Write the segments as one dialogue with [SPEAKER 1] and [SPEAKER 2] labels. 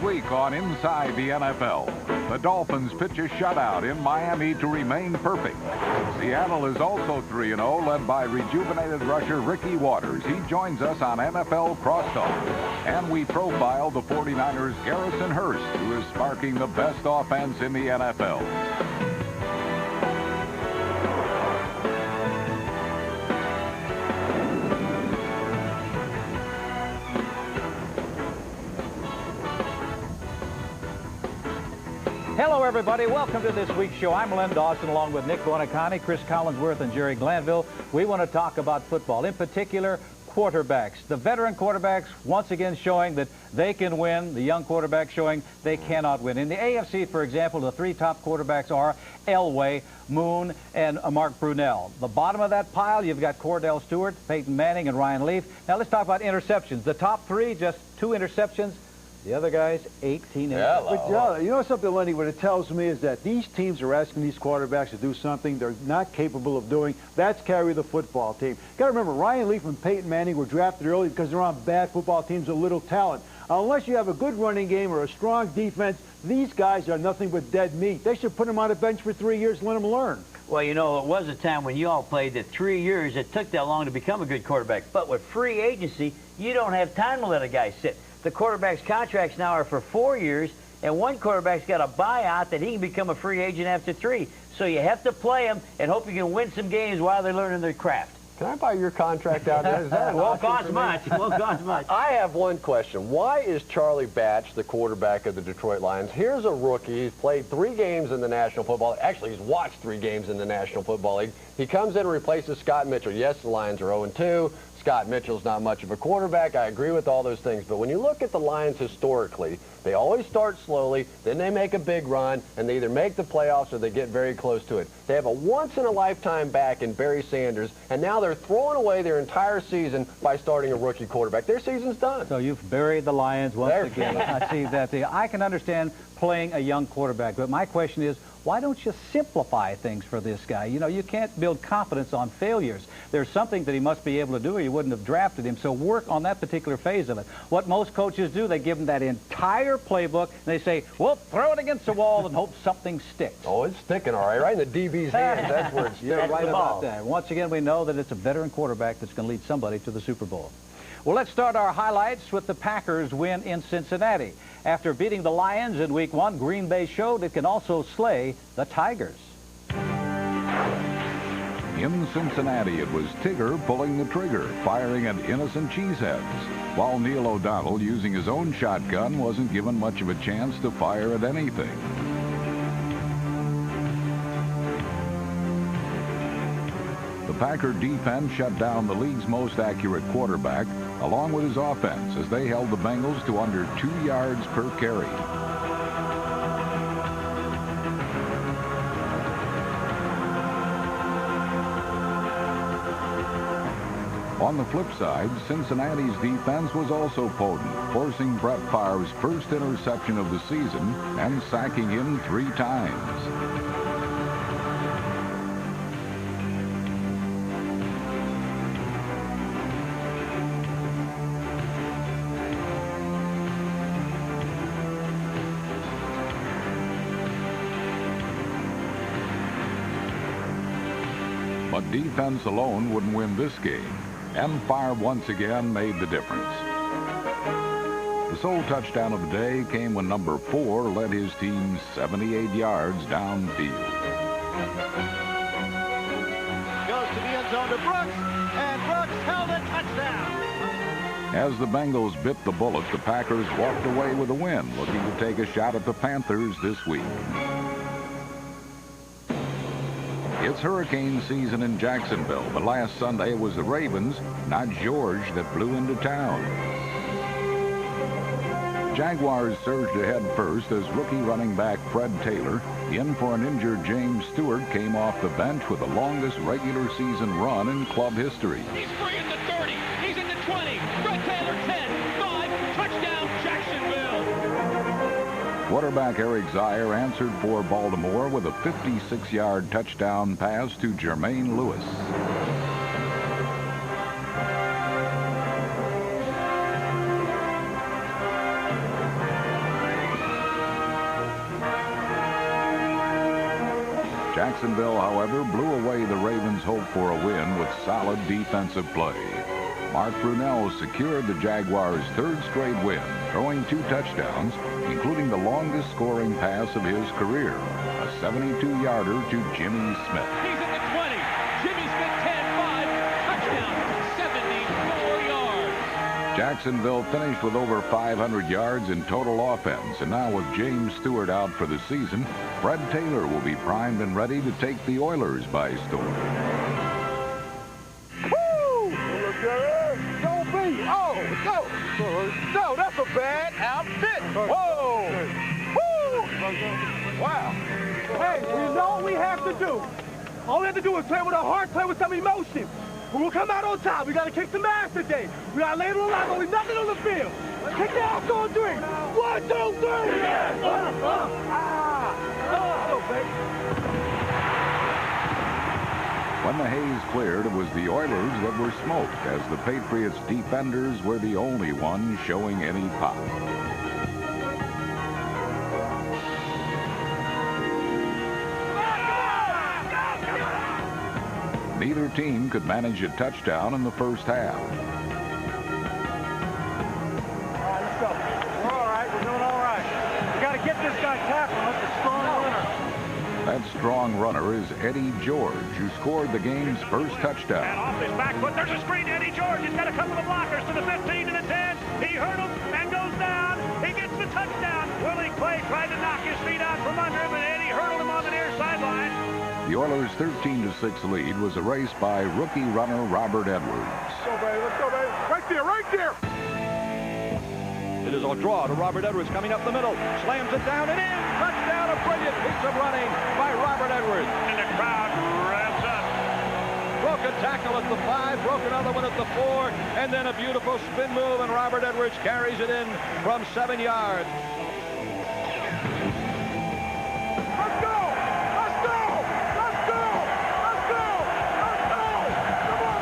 [SPEAKER 1] week on Inside the NFL. The Dolphins pitch a shutout in Miami to remain perfect. Seattle is also 3-0, led by rejuvenated rusher Ricky Waters. He joins us on NFL Crosstalk. And we profile the 49ers' Garrison Hurst, who is sparking the best offense in the NFL.
[SPEAKER 2] Hello, everybody. Welcome to this week's show. I'm Len Dawson, along with Nick Buonacani, Chris Collinsworth, and Jerry Glanville. We want to talk about football, in particular, quarterbacks. The veteran quarterbacks once again showing that they can win. The young quarterbacks showing they cannot win. In the AFC, for example, the three top quarterbacks are Elway, Moon, and Mark Brunell. The bottom of that pile, you've got Cordell Stewart, Peyton Manning, and Ryan Leaf. Now let's talk about interceptions. The top three, just 2 interceptions. The other guys, 18.
[SPEAKER 3] But, you know something, Lenny, what it tells me is that these teams are asking these quarterbacks to do something they're not capable of doing. That's carry the football team. You got to remember, Ryan Leaf and Peyton Manning were drafted early because they're on bad football teams with little talent. Unless you have a good running game or a strong defense, these guys are nothing but dead meat. They should put them on a bench for 3 years and let them learn.
[SPEAKER 4] Well, you know, it was a time when you all played that 3 years, it took that long to become a good quarterback. But with free agency, you don't have time to let a guy sit. The quarterback's contracts now are for 4 years, and one quarterback's got a buyout that he can become a free agent after 3. So you have to play him and hope you can win some games while they're learning their craft.
[SPEAKER 5] Can I buy your contract out there? Is that
[SPEAKER 4] won't cost much. It won't cost much.
[SPEAKER 5] I have one question. Why is Charlie Batch the quarterback of the Detroit Lions? Here's a rookie. He's played 3 games in the National Football League. Actually, he's watched 3 games in the National Football League. He comes in and replaces Scott Mitchell. Yes, the Lions are 0-2. Scott Mitchell's not much of a quarterback. I agree with all those things. But when you look at the Lions historically, they always start slowly, then they make a big run, and they either make the playoffs or they get very close to it. They have a once-in-a-lifetime back in Barry Sanders, and now they're throwing away their entire season by starting a rookie quarterback. Their season's done.
[SPEAKER 2] So you've buried the Lions once again. I see that. I can understand playing a young quarterback, but my question is, why don't you simplify things for this guy? You know, you can't build confidence on failures. There's something that he must be able to do or you wouldn't have drafted him, so work on that particular phase of it. What most coaches do, they give him that entire playbook, and they say, well, throw it against the wall and hope something sticks.
[SPEAKER 5] Oh, it's sticking, all right in the DB's hands. That's where it's sticking.
[SPEAKER 2] You're right about that. Once again, we know that it's a veteran quarterback that's going to lead somebody to the Super Bowl. Well, let's start our highlights with the Packers' win in Cincinnati. After beating the Lions in Week 1, Green Bay showed it can also slay the Tigers.
[SPEAKER 1] In Cincinnati, it was Tigger pulling the trigger, firing at innocent cheeseheads, while Neil O'Donnell, using his own shotgun, wasn't given much of a chance to fire at anything. The Packer defense shut down the league's most accurate quarterback, along with his offense, as they held the Bengals to under 2 yards per carry. On the flip side, Cincinnati's defense was also potent, forcing Brett Favre's first interception of the season and sacking him 3 times. But defense alone wouldn't win this game, and Favre once again made the difference. The sole touchdown of the day came when number 4 led his team 78 yards downfield.
[SPEAKER 6] Goes to the end zone to Brooks, and Brooks held a touchdown.
[SPEAKER 1] As the Bengals bit the bullet, the Packers walked away with a win, looking to take a shot at the Panthers this week. It's hurricane season in Jacksonville, but last Sunday it was the Ravens, not George, that blew into town. Jaguars surged ahead first as rookie running back Fred Taylor, in for an injured James Stewart, came off the bench with the longest regular season run in club history.
[SPEAKER 6] He's free in the 30. He's in the 20. Fred Taylor 10, 5, touchdown Jacksonville.
[SPEAKER 1] Quarterback Eric Zier answered for Baltimore with a 56-yard touchdown pass to Jermaine Lewis. Jacksonville, however, blew away the Ravens' hope for a win with solid defensive play. Mark Brunell secured the Jaguars' third straight win, throwing 2 touchdowns, including the longest scoring pass of his career, a 72-yarder to Jimmy Smith.
[SPEAKER 6] He's at the 20. Jimmy Smith 10-5. Touchdown. 74 yards.
[SPEAKER 1] Jacksonville finished with over 500 yards in total offense, and now with James Stewart out for the season, Fred Taylor will be primed and ready to take the Oilers by storm.
[SPEAKER 7] No, that's a bad outfit. Whoa. Woo. Wow.
[SPEAKER 8] Hey, you know what we have to do? All we have to do is play with our heart, play with some emotion. We will come out on top. We got to kick some ass today. We got to lay it on the line, but we nothing on the field. Kick the ass on 3. 1, 2, 3.
[SPEAKER 1] When the haze cleared, it was the Oilers that were smoked, as the Patriots' defenders were the only ones showing any pop. Neither team could manage a touchdown in the first half.
[SPEAKER 8] All right, let's go. We're all right. We're doing all right. We got to get this guy tackled. That's a strong runner.
[SPEAKER 1] That strong runner is Eddie George, who scored the game's first touchdown.
[SPEAKER 9] And off his back foot, there's a screen. Eddie George has got a couple of blockers to the 15 to the 10. He hurdles and goes down. He gets the touchdown. Willie Clay tried to knock his feet out from under him, and Eddie hurdled him on the near sideline.
[SPEAKER 1] The Oilers' 13-6 lead was erased by rookie runner Robert Edwards.
[SPEAKER 7] Let's go, baby. Let's go, baby. Right there, right there.
[SPEAKER 10] It is a draw to Robert Edwards coming up the middle. Slams it down and in. Touchdown, a brilliant piece of running by Robert Edwards.
[SPEAKER 9] And the crowd revs up.
[SPEAKER 10] Broke a tackle at the 5, broke another one at the 4, and then a beautiful spin move, and Robert Edwards carries it in from 7 yards.
[SPEAKER 7] Let's go. Let's go. Let's go. Let's go. Let's go. Come on, baby. Come on.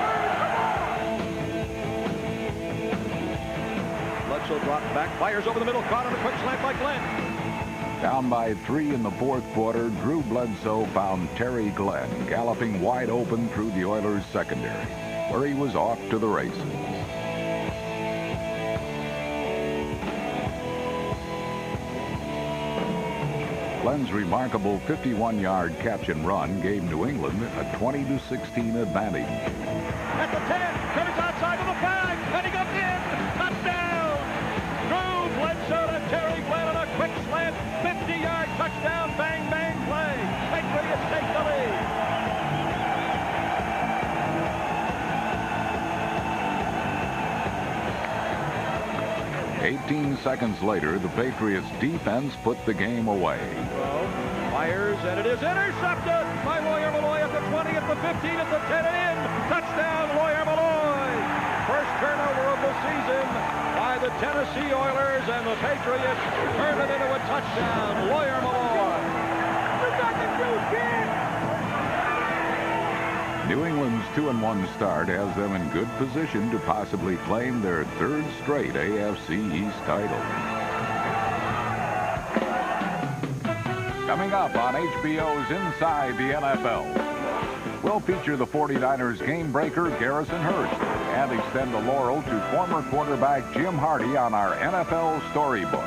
[SPEAKER 10] Bledsoe dropped back, fires over the middle, caught on a quick slant by Glenn.
[SPEAKER 1] Down by 3 in the fourth quarter, Drew Bledsoe found Terry Glenn galloping wide open through the Oilers' secondary, where he was off to the races. Glenn's remarkable 51-yard catch and run gave New England a 20-16 advantage.
[SPEAKER 9] At the 10, turns outside to the 5, and he goes in. Touchdown! Drew Bledsoe to Terry Glenn on a quick slant. 50-yard touchdown, bang, bang play. Patriots take the lead.
[SPEAKER 1] 18 seconds later, the Patriots' defense put the game away.
[SPEAKER 10] Fires, and it is intercepted by Lawyer Malloy at the 20, at the 15, at the 10, and in. Touchdown, Lawyer Malloy. First turnover of the season by the Tennessee Oilers, and the Patriots turn it into a touchdown. Lawyer Malloy.
[SPEAKER 7] We got the juice, kid.
[SPEAKER 1] New England's 2-1 start has them in good position to possibly claim their third straight AFC East title. Coming up on HBO's Inside the NFL, we'll feature the 49ers game breaker Garrison Hurst and extend the laurel to former quarterback Jim Hardy on our NFL storybook.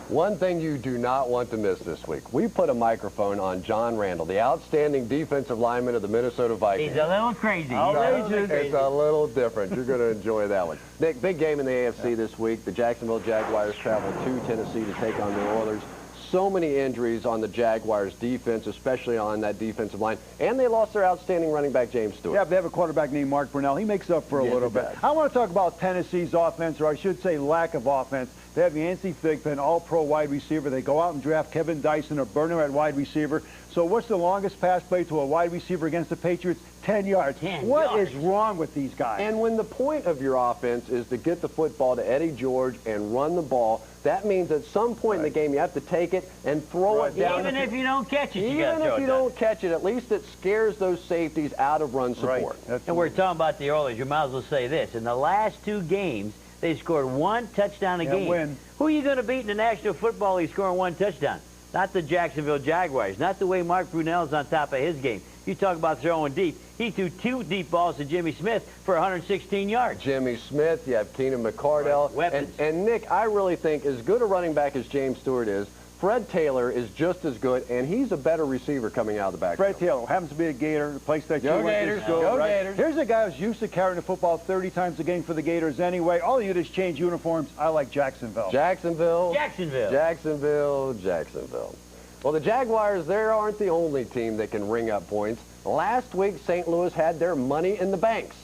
[SPEAKER 5] One thing you do not want to miss this week. We put a microphone on John Randall, the outstanding defensive lineman of the Minnesota Vikings.
[SPEAKER 4] He's a little crazy.
[SPEAKER 5] It's a little different. You're going to enjoy that one. Nick, big game in the AFC this week. The Jacksonville Jaguars travel to Tennessee to take on the Oilers. So many injuries on the Jaguars defense, especially on that defensive line. And they lost their outstanding running back, James Stewart.
[SPEAKER 3] Yeah, they have a quarterback named Mark Brunell. He makes up for a little bit. I want to talk about Tennessee's offense, or I should say lack of offense. They have Yancey Thigpen, all-pro wide receiver. They go out and draft Kevin Dyson, a burner at wide receiver. So what's the longest pass play to a wide receiver against the Patriots? 10 yards. What is wrong with these guys?
[SPEAKER 5] And when the point of your offense is to get the football to Eddie George and run the ball, that means at some point in the game you have to take it and throw it down.
[SPEAKER 4] Even if you don't catch it,
[SPEAKER 5] Even if you don't catch it, at least it scares those safeties out of run support.
[SPEAKER 4] And we're talking about the Oilers. You might as well say this. In the last 2 games, they scored 1 touchdown a game.
[SPEAKER 3] Win.
[SPEAKER 4] Who are you going to beat in the National Football League scoring 1 touchdown? not the Jacksonville Jaguars, not the way Mark Brunell's on top of his game. You talk about throwing deep. He threw 2 deep balls to Jimmy Smith for 116 yards.
[SPEAKER 5] Jimmy Smith, you have Keenan McCardell.
[SPEAKER 4] Weapons.
[SPEAKER 5] And Nick, I really think as good a running back as James Stewart is, Fred Taylor is just as good, and he's a better receiver coming out of the backfield.
[SPEAKER 3] Fred Taylor happens to be a Gator, the place that
[SPEAKER 4] Go
[SPEAKER 3] you went
[SPEAKER 4] Gators,
[SPEAKER 3] to school,
[SPEAKER 4] go
[SPEAKER 3] right?
[SPEAKER 4] Gators.
[SPEAKER 3] Here's a guy who's used to carrying the football 30 times a game for the Gators anyway. All you do is change uniforms. I like Jacksonville.
[SPEAKER 5] Jacksonville.
[SPEAKER 4] Jacksonville.
[SPEAKER 5] Jacksonville. Jacksonville. Well, the Jaguars, they aren't the only team that can ring up points. Last week, St. Louis had their money in the banks.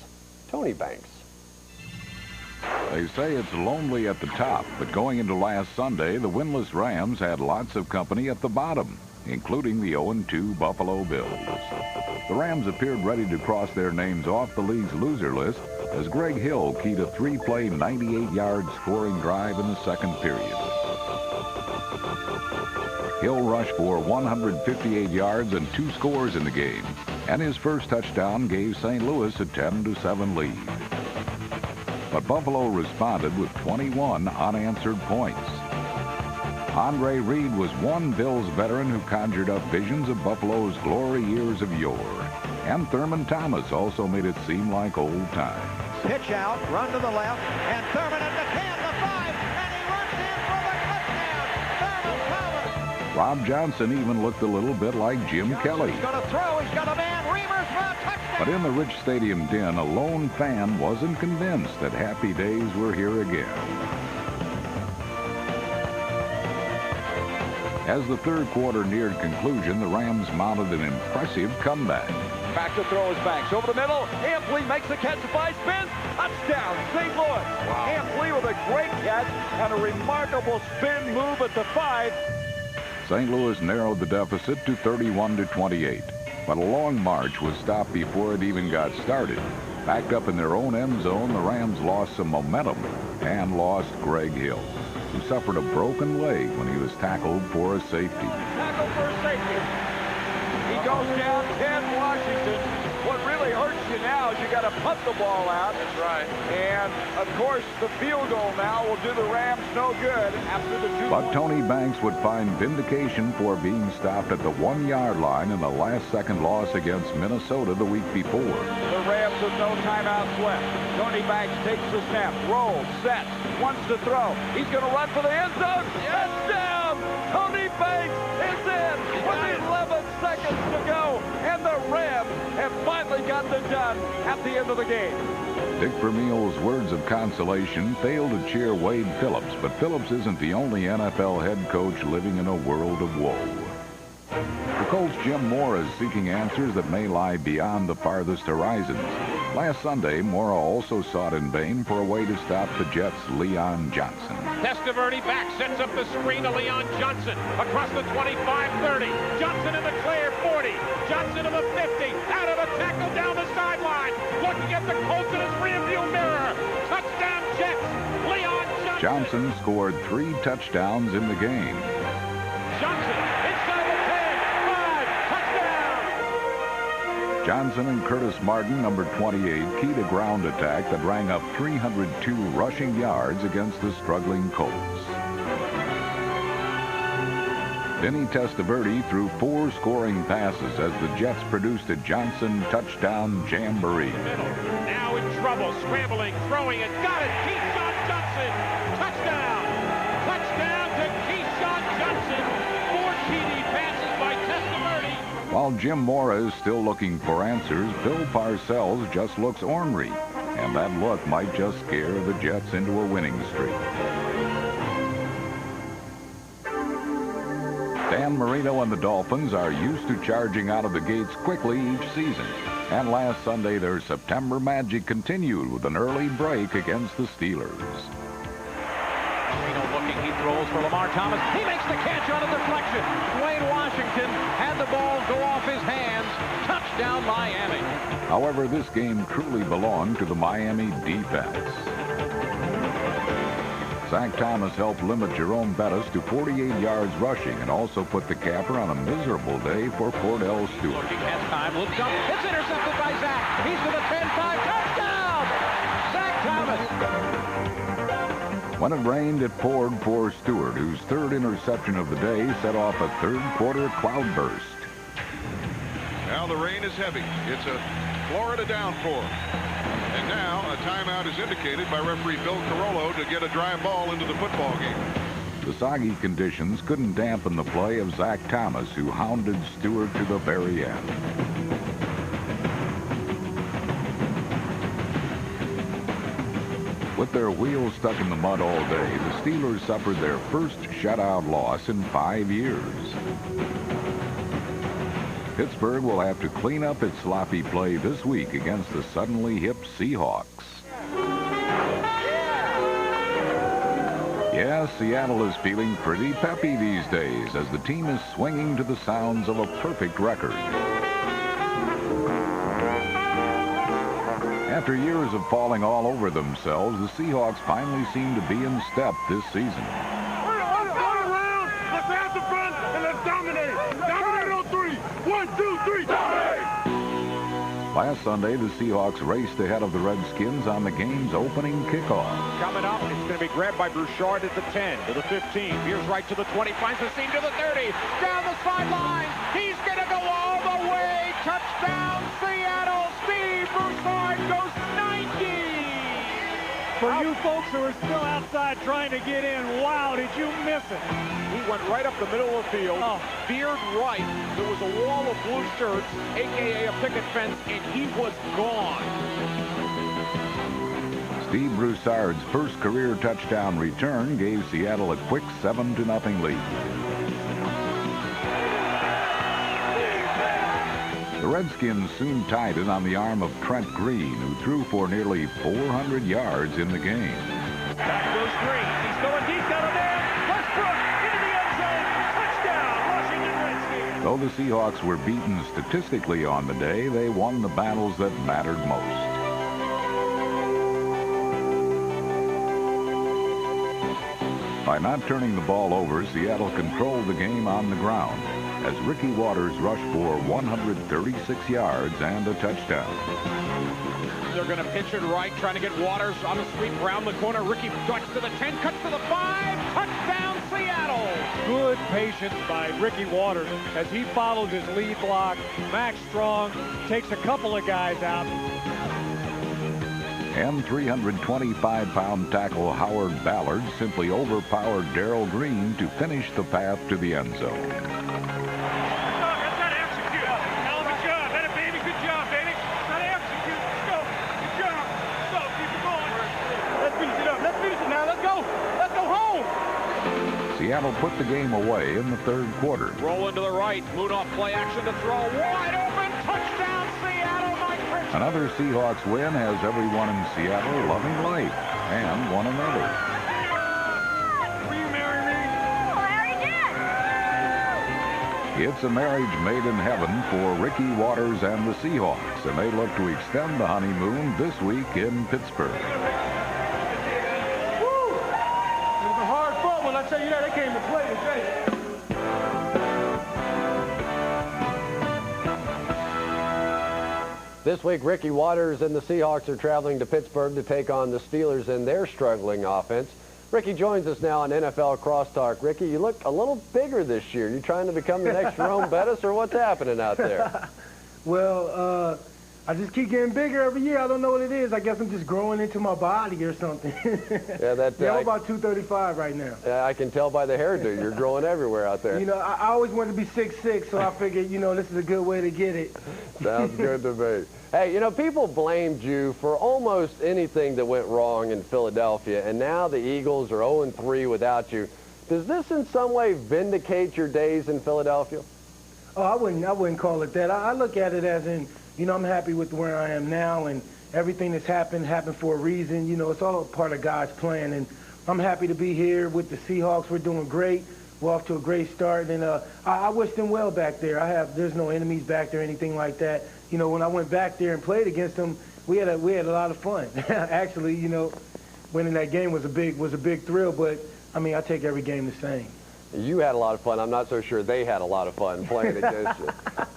[SPEAKER 5] Tony Banks.
[SPEAKER 1] They say it's lonely at the top, but going into last Sunday, the winless Rams had lots of company at the bottom, including the 0-2 Buffalo Bills. The Rams appeared ready to cross their names off the league's loser list as Greg Hill keyed a 3-play, 98-yard scoring drive in the second period. Hill rushed for 158 yards and 2 scores in the game, and his first touchdown gave St. Louis a 10-7 lead. But Buffalo responded with 21 unanswered points. Andre Reed was one Bills veteran who conjured up visions of Buffalo's glory years of yore. And Thurman Thomas also made it seem like old times.
[SPEAKER 10] Pitch out, run to the left, and Thurman at the 10, the 5, and he runs in for the touchdown. Thurman Thomas.
[SPEAKER 1] Rob Johnson even looked a little bit like Jim Kelly.
[SPEAKER 10] He's going to throw, he's got a man, Reimers for a touchdown.
[SPEAKER 1] But in the Rich Stadium den, a lone fan wasn't convinced that happy days were here again. As the third quarter neared conclusion, the Rams mounted an impressive comeback.
[SPEAKER 10] Back to throw is Banks. Over the middle. Ampley makes the catch by spin. Touchdown, St. Louis. Wow. Ampley with a great catch and a remarkable spin move at the 5.
[SPEAKER 1] St. Louis narrowed the deficit to 31-28. But a long march was stopped before it even got started. Backed up in their own end zone, the Rams lost some momentum and lost Greg Hill, who suffered a broken leg when he was tackled for a safety.
[SPEAKER 10] Tackle for a safety. He goes down 10 Washington. What really hurts you now is you got to punt the ball out. That's right. And, of course, the field goal now will do the Rams no good after the 2
[SPEAKER 1] But Tony Banks would find vindication for being stopped at the 1-yard line in the last-second loss against Minnesota the week before.
[SPEAKER 10] The Rams with no timeouts left. Tony Banks takes the snap, rolls, sets, wants to throw. He's going to run for the end zone. Touchdown! Tony Banks is in with 11 seconds to go, and the Rams have finally gotten it done at the end of the game.
[SPEAKER 1] Dick Vermeil's words of consolation failed to cheer Wade Phillips, but Phillips isn't the only NFL head coach living in a world of woe. The coach Jim Moore is seeking answers that may lie beyond the farthest horizons. Last Sunday, Moore also sought in vain for a way to stop the Jets' Leon Johnson.
[SPEAKER 6] Testaverde back, sets up the screen to Leon Johnson. Across the 25-30. Johnson in the clear, 40. Johnson to the 50. Out of the tackle, down the sideline. Looking at the Colts in his rearview mirror. Touchdown Jets. Leon Johnson.
[SPEAKER 1] Johnson scored 3 touchdowns in the game.
[SPEAKER 6] Johnson inside the 10. 5. Touchdown.
[SPEAKER 1] Johnson and Curtis Martin, number 28, keyed a ground attack that rang up 302 rushing yards against the struggling Colts. Vinny Testaverde threw 4 scoring passes as the Jets produced a Johnson touchdown jamboree.
[SPEAKER 6] Now in trouble, scrambling, throwing it, got it, Keyshawn Johnson, touchdown! Touchdown to Keyshawn Johnson, 4 TD passes by Testaverde.
[SPEAKER 1] While Jim Mora is still looking for answers, Bill Parcells just looks ornery, and that look might just scare the Jets into a winning streak. Dan Marino and the Dolphins are used to charging out of the gates quickly each season. And last Sunday, their September magic continued with an early break against the Steelers.
[SPEAKER 2] Marino looking, he throws for Lamar Thomas. He makes the catch on a deflection. Dwayne Washington had the ball go off his hands. Touchdown, Miami.
[SPEAKER 1] However, this game truly belonged to the Miami defense. Zach Thomas helped limit Jerome Bettis to 48 yards rushing and also put the capper on a miserable day for Cordell Stewart.
[SPEAKER 2] Looking at time, looks up. It's intercepted by Zach. He's to the 10-5. Touchdown! Zach Thomas.
[SPEAKER 1] When it rained, it poured for Stewart, whose third interception of the day set off a third-quarter cloudburst.
[SPEAKER 10] Now the rain is heavy. It's a Florida downpour. And now a timeout is indicated by referee Bill Carollo to get a dry ball into the football game.
[SPEAKER 1] The soggy conditions couldn't dampen the play of Zach Thomas, who hounded Stewart to the very end. With their wheels stuck in the mud all day, the Steelers suffered their first shutout loss in 5 years. Pittsburgh will have to clean up its sloppy play this week against the suddenly hip Seahawks. Yes, Seattle is feeling pretty peppy these days as the team is swinging to the sounds of a perfect record. After years of falling all over themselves, the Seahawks finally seem to be in step this season.
[SPEAKER 7] Let's have the fun and let's dominate. Dominate on 3. 1, 2, 3, dominate!
[SPEAKER 1] Last Sunday, the Seahawks raced ahead of the Redskins on the game's opening kickoff.
[SPEAKER 6] Coming up, it's going to be grabbed by Broussard at the 10, to the 15. Veers right to the 20, finds the seam to the 30. Down the sideline. He's going to go all the way. Touchdown, Seattle. Steve Broussard goes 90.
[SPEAKER 8] For you folks who are still outside trying to get in, wow, did you miss it?
[SPEAKER 6] He went right up the middle of the field, veered right. There was a wall of blue shirts, a.k.a. a picket fence, and he was gone.
[SPEAKER 1] Steve Broussard's first career touchdown return gave Seattle a quick 7-0 lead. The Redskins soon tied it on the arm of Trent Green, who threw for nearly 400 yards in the game.
[SPEAKER 9] Back goes Green. He's going deep down there. Westbrook into the end zone. Touchdown, Washington Redskins.
[SPEAKER 1] Though the Seahawks were beaten statistically on the day, they won the battles that mattered most. By not turning the ball over, Seattle controlled the game on the ground as Ricky Waters rushed for 136 yards and a touchdown.
[SPEAKER 6] They're going to pitch it right, trying to get Waters on the sweep around the corner. Ricky ducks to the 10, cuts to the 5. Touchdown, Seattle!
[SPEAKER 8] Good patience by Ricky Waters as he follows his lead block. Max Strong takes a couple of guys out.
[SPEAKER 1] And 325-pound tackle Howard Ballard simply overpowered Darrell Green to finish the path to the end zone. Seattle put the game away in the third quarter.
[SPEAKER 6] Roll into the right, moon off play action to throw, wide open, touchdown Seattle, Mike Christian.
[SPEAKER 1] Another Seahawks win has everyone in Seattle loving life and one another.
[SPEAKER 7] Will you marry me?
[SPEAKER 1] Oh, it's a marriage made in heaven for Ricky Waters and the Seahawks, and they look to extend the honeymoon this week in Pittsburgh.
[SPEAKER 8] When I tell you that, they came to play today.
[SPEAKER 5] This week, Ricky Waters and the Seahawks are traveling to Pittsburgh to take on the Steelers in their struggling offense. Ricky joins us now on NFL Crosstalk. Ricky, you look a little bigger this year. You trying to become the next Jerome Bettis, or what's happening out there?
[SPEAKER 8] Well, I just keep getting bigger every year. I don't know what it is. I guess I'm just growing into my body or something.
[SPEAKER 5] Yeah,
[SPEAKER 8] I'm about 235 right now.
[SPEAKER 5] I can tell by the hairdo. You're growing everywhere out there.
[SPEAKER 8] You know, I always wanted to be 6'6", so I figured, you know, this is a good way to get it.
[SPEAKER 5] Sounds good to me. Hey, you know, people blamed you for almost anything that went wrong in Philadelphia, and now the Eagles are 0-3 without you. Does this in some way vindicate your days in Philadelphia?
[SPEAKER 8] Oh, I wouldn't call it that. I look at it as in, you know, I'm happy with where I am now, and everything that's happened for a reason. You know, it's all part of God's plan, and I'm happy to be here with the Seahawks. We're doing great. We're off to a great start, and I wish them well back there. There's no enemies back there, anything like that. You know, when I went back there and played against them, we had a lot of fun. Actually, you know, winning that game was a big thrill, but I mean, I take every game the same.
[SPEAKER 5] You had a lot of fun. I'm not so sure they had a lot of fun playing against you.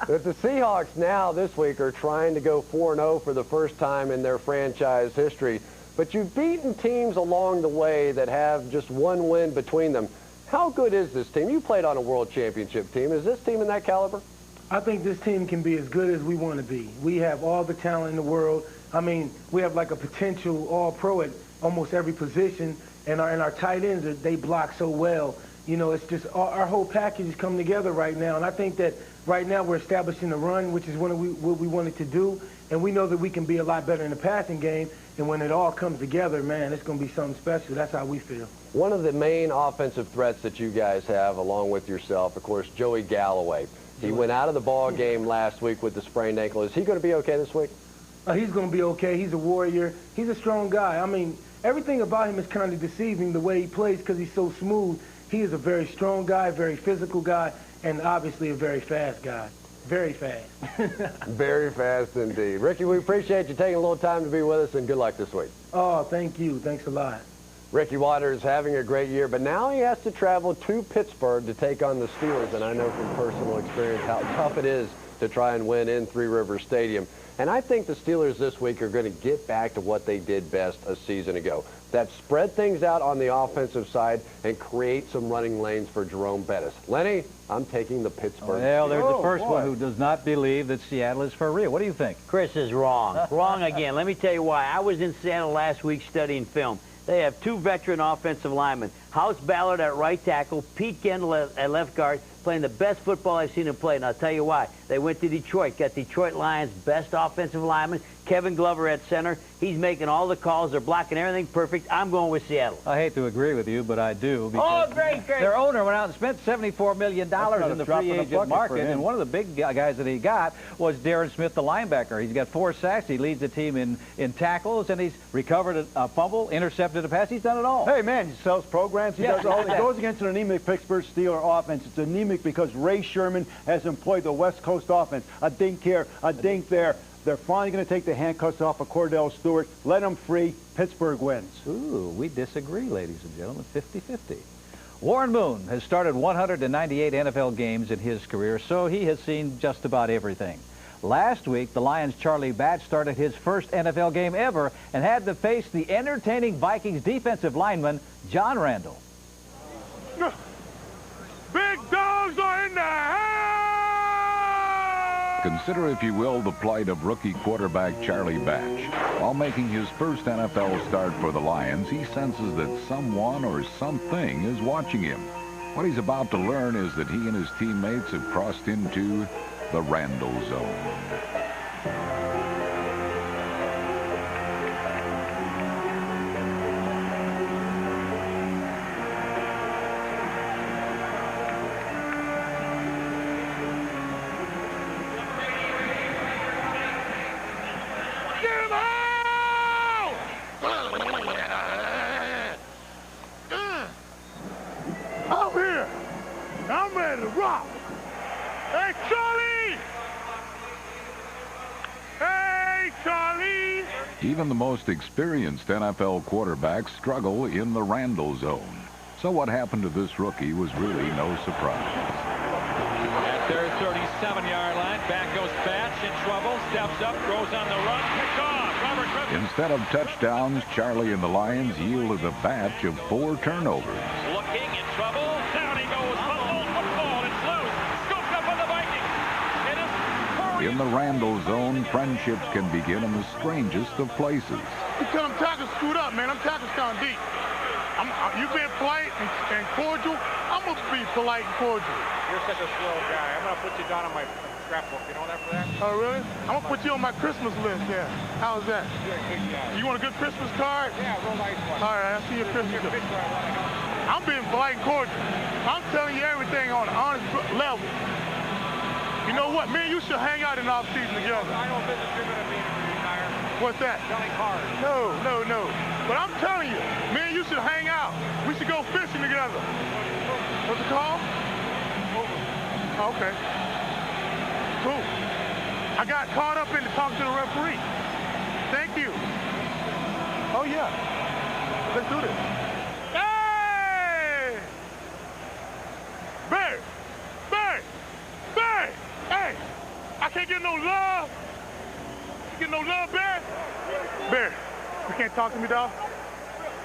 [SPEAKER 5] But the Seahawks now this week are trying to go 4-0 for the first time in their franchise history. but you've beaten teams along the way that have just one win between them. How good is this team? You played on a world championship team. Is this team in that caliber?
[SPEAKER 8] I think this team can be as good as we want to be. We have all the talent in the world. I mean, we have like a potential all-pro at almost every position, and our tight ends, they block so well. You know, it's just our whole package is coming together right now, and I think that right now we're establishing the run, which is what we wanted to do, and we know that we can be a lot better in the passing game, and when it all comes together, man, it's going to be something special. That's how we feel.
[SPEAKER 5] One of the main offensive threats that you guys have, along with yourself, of course, Joey Galloway. He went out of the ball game last week with the sprained ankle. Is he going to be okay this week?
[SPEAKER 8] He's going to be okay. He's a warrior. He's a strong guy. I mean, everything about him is kind of deceiving the way he plays because he's so smooth. He is a very strong guy, very physical guy, and obviously a very fast guy. Very fast.
[SPEAKER 5] Very fast indeed. Ricky, we appreciate you taking a little time to be with us, and good luck this week.
[SPEAKER 8] Oh, thank you. Thanks a lot.
[SPEAKER 5] Ricky Waters having a great year, but now he has to travel to Pittsburgh to take on the Steelers, and I know from personal experience how tough it is to try and win in Three Rivers Stadium. And I think the Steelers this week are going to get back to what they did best a season ago. That spread things out on the offensive side and create some running lanes for Jerome Bettis. Lenny, I'm taking the Pittsburgh.
[SPEAKER 2] Well, there's the first one who does not believe that Seattle is for real. What do you think?
[SPEAKER 4] Chris is wrong. Wrong again. Let me tell you why. I was in Seattle last week studying film. They have two veteran offensive linemen, House Ballard at right tackle, Pete Gendel at left guard, playing the best football I've seen them play, and I'll tell you why. They went to Detroit, got Detroit Lions' best offensive lineman, Kevin Glover at center. He's making all the calls. They're blocking everything perfect. I'm going with Seattle.
[SPEAKER 2] I hate to agree with you, but I do.
[SPEAKER 4] Oh, great.
[SPEAKER 2] Their owner went out and spent $74 million in the free agent market, and one of the big guys that he got was Darren Smith, the linebacker. He's got 4 sacks. He leads the team in tackles, and he's recovered a fumble, intercepted a pass. He's done it all.
[SPEAKER 3] Hey, man, he sells programs. He does all. It goes against an anemic Pittsburgh Steelers offense. It's anemic because Ray Sherman has employed the West Coast offense. A dink here, a dink there. They're finally going to take the handcuffs off of Cordell Stewart. Let him free. Pittsburgh wins.
[SPEAKER 2] Ooh, we disagree, ladies and gentlemen. 50-50. Warren Moon has started 198 NFL games in his career, so he has seen just about everything. Last week, the Lions' Charlie Batch started his first NFL game ever and had to face the entertaining Vikings defensive lineman, John Randall.
[SPEAKER 7] Big dogs are in the house!
[SPEAKER 1] Consider, if you will, the plight of rookie quarterback Charlie Batch. While making his first NFL start for the Lions, he senses that someone or something is watching him. What he's about to learn is that he and his teammates have crossed into the Randall zone.
[SPEAKER 7] I'm here. I'm ready to rock. Hey, Charlie! Hey, Charlie!
[SPEAKER 1] Even the most experienced NFL quarterbacks struggle in the Randall zone. So what happened to this rookie was really no surprise.
[SPEAKER 9] At their 37-yard line, back goes Batch in trouble, steps up, throws on the run, picked off. Robert Griffin.
[SPEAKER 1] Instead of touchdowns, Charlie and the Lions yielded a batch of 4 turnovers.
[SPEAKER 9] Looking in trouble. Down he goes. Fumble. Football. It's loose. Scooped up on the Vikings. It is hurry.
[SPEAKER 1] In the Randall zone, friendships can begin in the strangest of places.
[SPEAKER 7] Because I'm tackling screwed up, man. I'm tackling down deep. You've been polite and cordial. I'm going to be polite and cordial.
[SPEAKER 6] You're such a slow guy. I'm going to put you down on my scrapbook. You know that for that?
[SPEAKER 7] Oh, really? I'm going to put you on my Christmas list, yeah. How's that?
[SPEAKER 6] You're a good guy.
[SPEAKER 7] You want a good Christmas card?
[SPEAKER 6] Yeah, real nice one.
[SPEAKER 7] All right, I'll see your Christmas
[SPEAKER 6] Your
[SPEAKER 7] card.
[SPEAKER 6] picture, I want to know.
[SPEAKER 7] I'm being polite and cordial. I'm telling you everything on an honest level. You know what? Me and you should hang out in off-season together.
[SPEAKER 6] I know business you're going to be in when you retire.
[SPEAKER 7] What's that?
[SPEAKER 6] Selling cars.
[SPEAKER 7] No. But I'm telling you, me and you should hang out. We should go fishing together. What's it called? Okay. Cool. I got caught up in talking to the referee. Thank you. Oh, yeah. Let's do this. Hey! Barry! Hey! I can't get no love. You get no love, Barry? Barry, You can't talk to me, dog?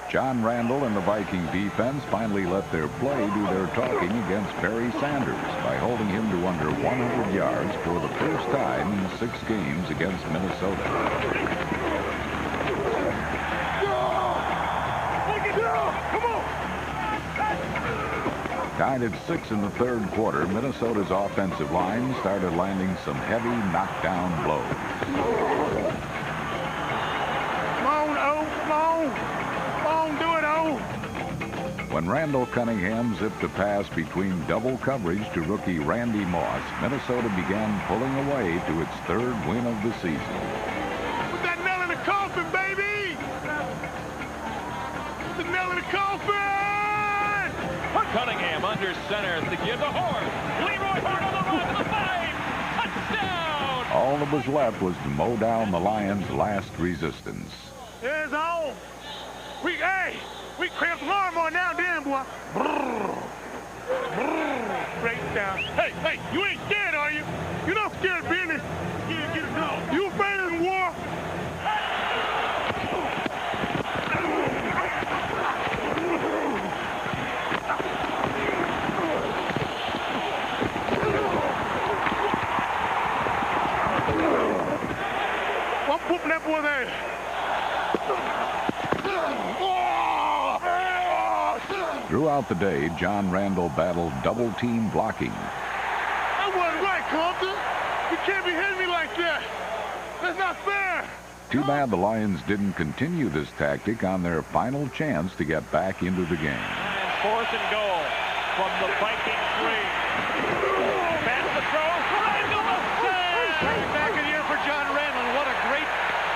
[SPEAKER 1] John Randall and the Viking defense finally let their play do their talking against Barry Sanders by holding him to under 100 yards for the first time in 6 games against Minnesota.
[SPEAKER 7] Come on!
[SPEAKER 1] Tied at 6 in the 3rd quarter, Minnesota's offensive line started landing some heavy knockdown blows.
[SPEAKER 7] Come on, O. Come on. Come on, do it, O.
[SPEAKER 1] When Randall Cunningham zipped a pass between double coverage to rookie Randy Moss, Minnesota began pulling away to its 3rd win of the season.
[SPEAKER 7] Put that nail in the coffin, baby! Put the nail in the coffin!
[SPEAKER 9] Cunningham under center to give the horn. Leroy Hart on the run to the 5. Touchdown!
[SPEAKER 1] All that was left was to mow down the Lions' last resistance.
[SPEAKER 7] It's on. We cramp the arm on now, damn boy. Brrr. Brrr. Straight down. Hey, you ain't scared, are you? You're not scared of business. Get it done. You afraid of the war? I'm whooping that boy there.
[SPEAKER 1] Throughout the day, John Randall battled double-team blocking.
[SPEAKER 7] That wasn't right, Compton. You can't be hitting me like that. That's not fair.
[SPEAKER 1] Too bad the Lions didn't continue this tactic on their final chance to get back into the game.
[SPEAKER 9] And 4th and goal from the Viking 3. Pass the throw. Randall a save! Back in here for John Randall. What a great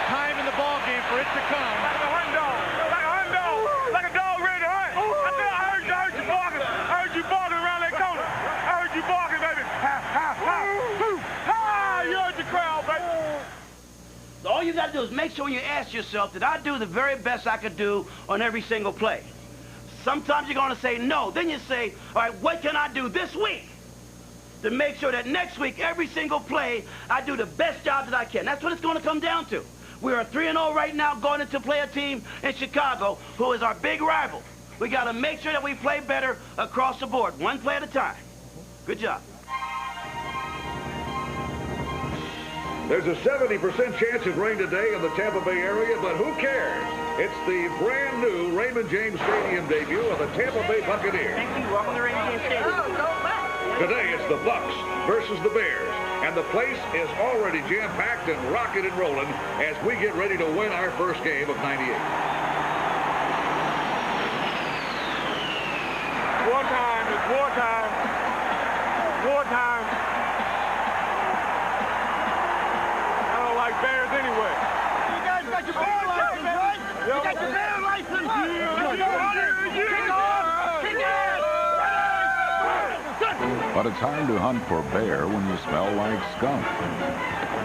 [SPEAKER 9] time in the ball game for it to come.
[SPEAKER 8] Like a hunt dog. Like a hunt dog. Like a dog ready to hunt. I heard you barking. I heard you barking around that corner. I heard you barking, baby. Ha, ha, ha. Ha! You heard the crowd, baby.
[SPEAKER 11] All you got to do is make sure you ask yourself, did I do the very best I could do on every single play? Sometimes you're going to say no. Then you say, all right, what can I do this week to make sure that next week, every single play, I do the best job that I can? That's what it's going to come down to. We are 3-0 right now going into play a team in Chicago who is our big rival. We got to make sure that we play better across the board, one play at a time. Good job.
[SPEAKER 12] There's a 70% chance of rain today in the Tampa Bay area, but who cares? It's the brand new Raymond James Stadium debut of the Tampa Bay Buccaneers.
[SPEAKER 11] Thank you. Welcome to Raymond James Stadium.
[SPEAKER 12] Today it's the Bucs versus the Bears, and the place is already jam-packed and rocking and rolling as we get ready to win our first game of '98.
[SPEAKER 8] Wartime. It's wartime. Wartime. I don't like Bears anyway. You guys got your bear license, right? You got your bear license.
[SPEAKER 1] But it's hard to hunt for bear when you smell like skunk.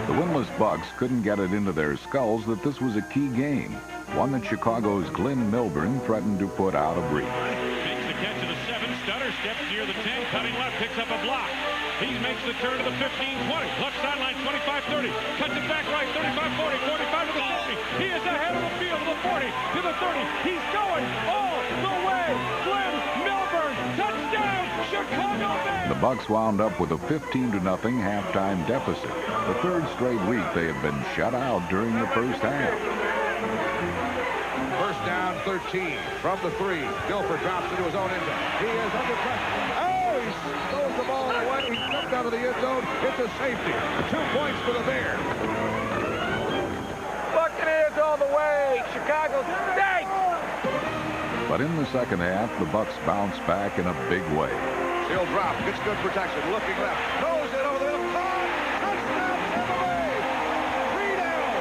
[SPEAKER 1] The winless Bucs couldn't get it into their skulls that this was a key game, one that Chicago's Glenn Milburn threatened to put out of reach.
[SPEAKER 9] Makes the catch to the 7. Stutter steps near the 10. Cutting left, picks up a block. He makes the turn to the 15-20. Left sideline, 25-30. Cuts it back right, 35-40, 45 to the 50. He is ahead of the field to the 40, to the 30. He's going all the way. Glenn Milburn, touchdown, Chicago Bears.
[SPEAKER 1] The Bucs wound up with a 15-0 halftime deficit. The 3rd straight week they had been shut out during the first half.
[SPEAKER 13] First down, 13 from the 3. Dilfer drops into his own end zone. He is under pressure. Oh, he throws the ball away. He stepped out of the end zone. It's a safety. 2 points for the Bears.
[SPEAKER 8] Buccaneers all the way. Chicago stinks.
[SPEAKER 1] But in the second half, the Bucs bounced back in a big way.
[SPEAKER 13] He'll drop. Gets good protection. Looking left. Throws it over the middle. Caught. Touchdown, Tampa Bay. 3 down.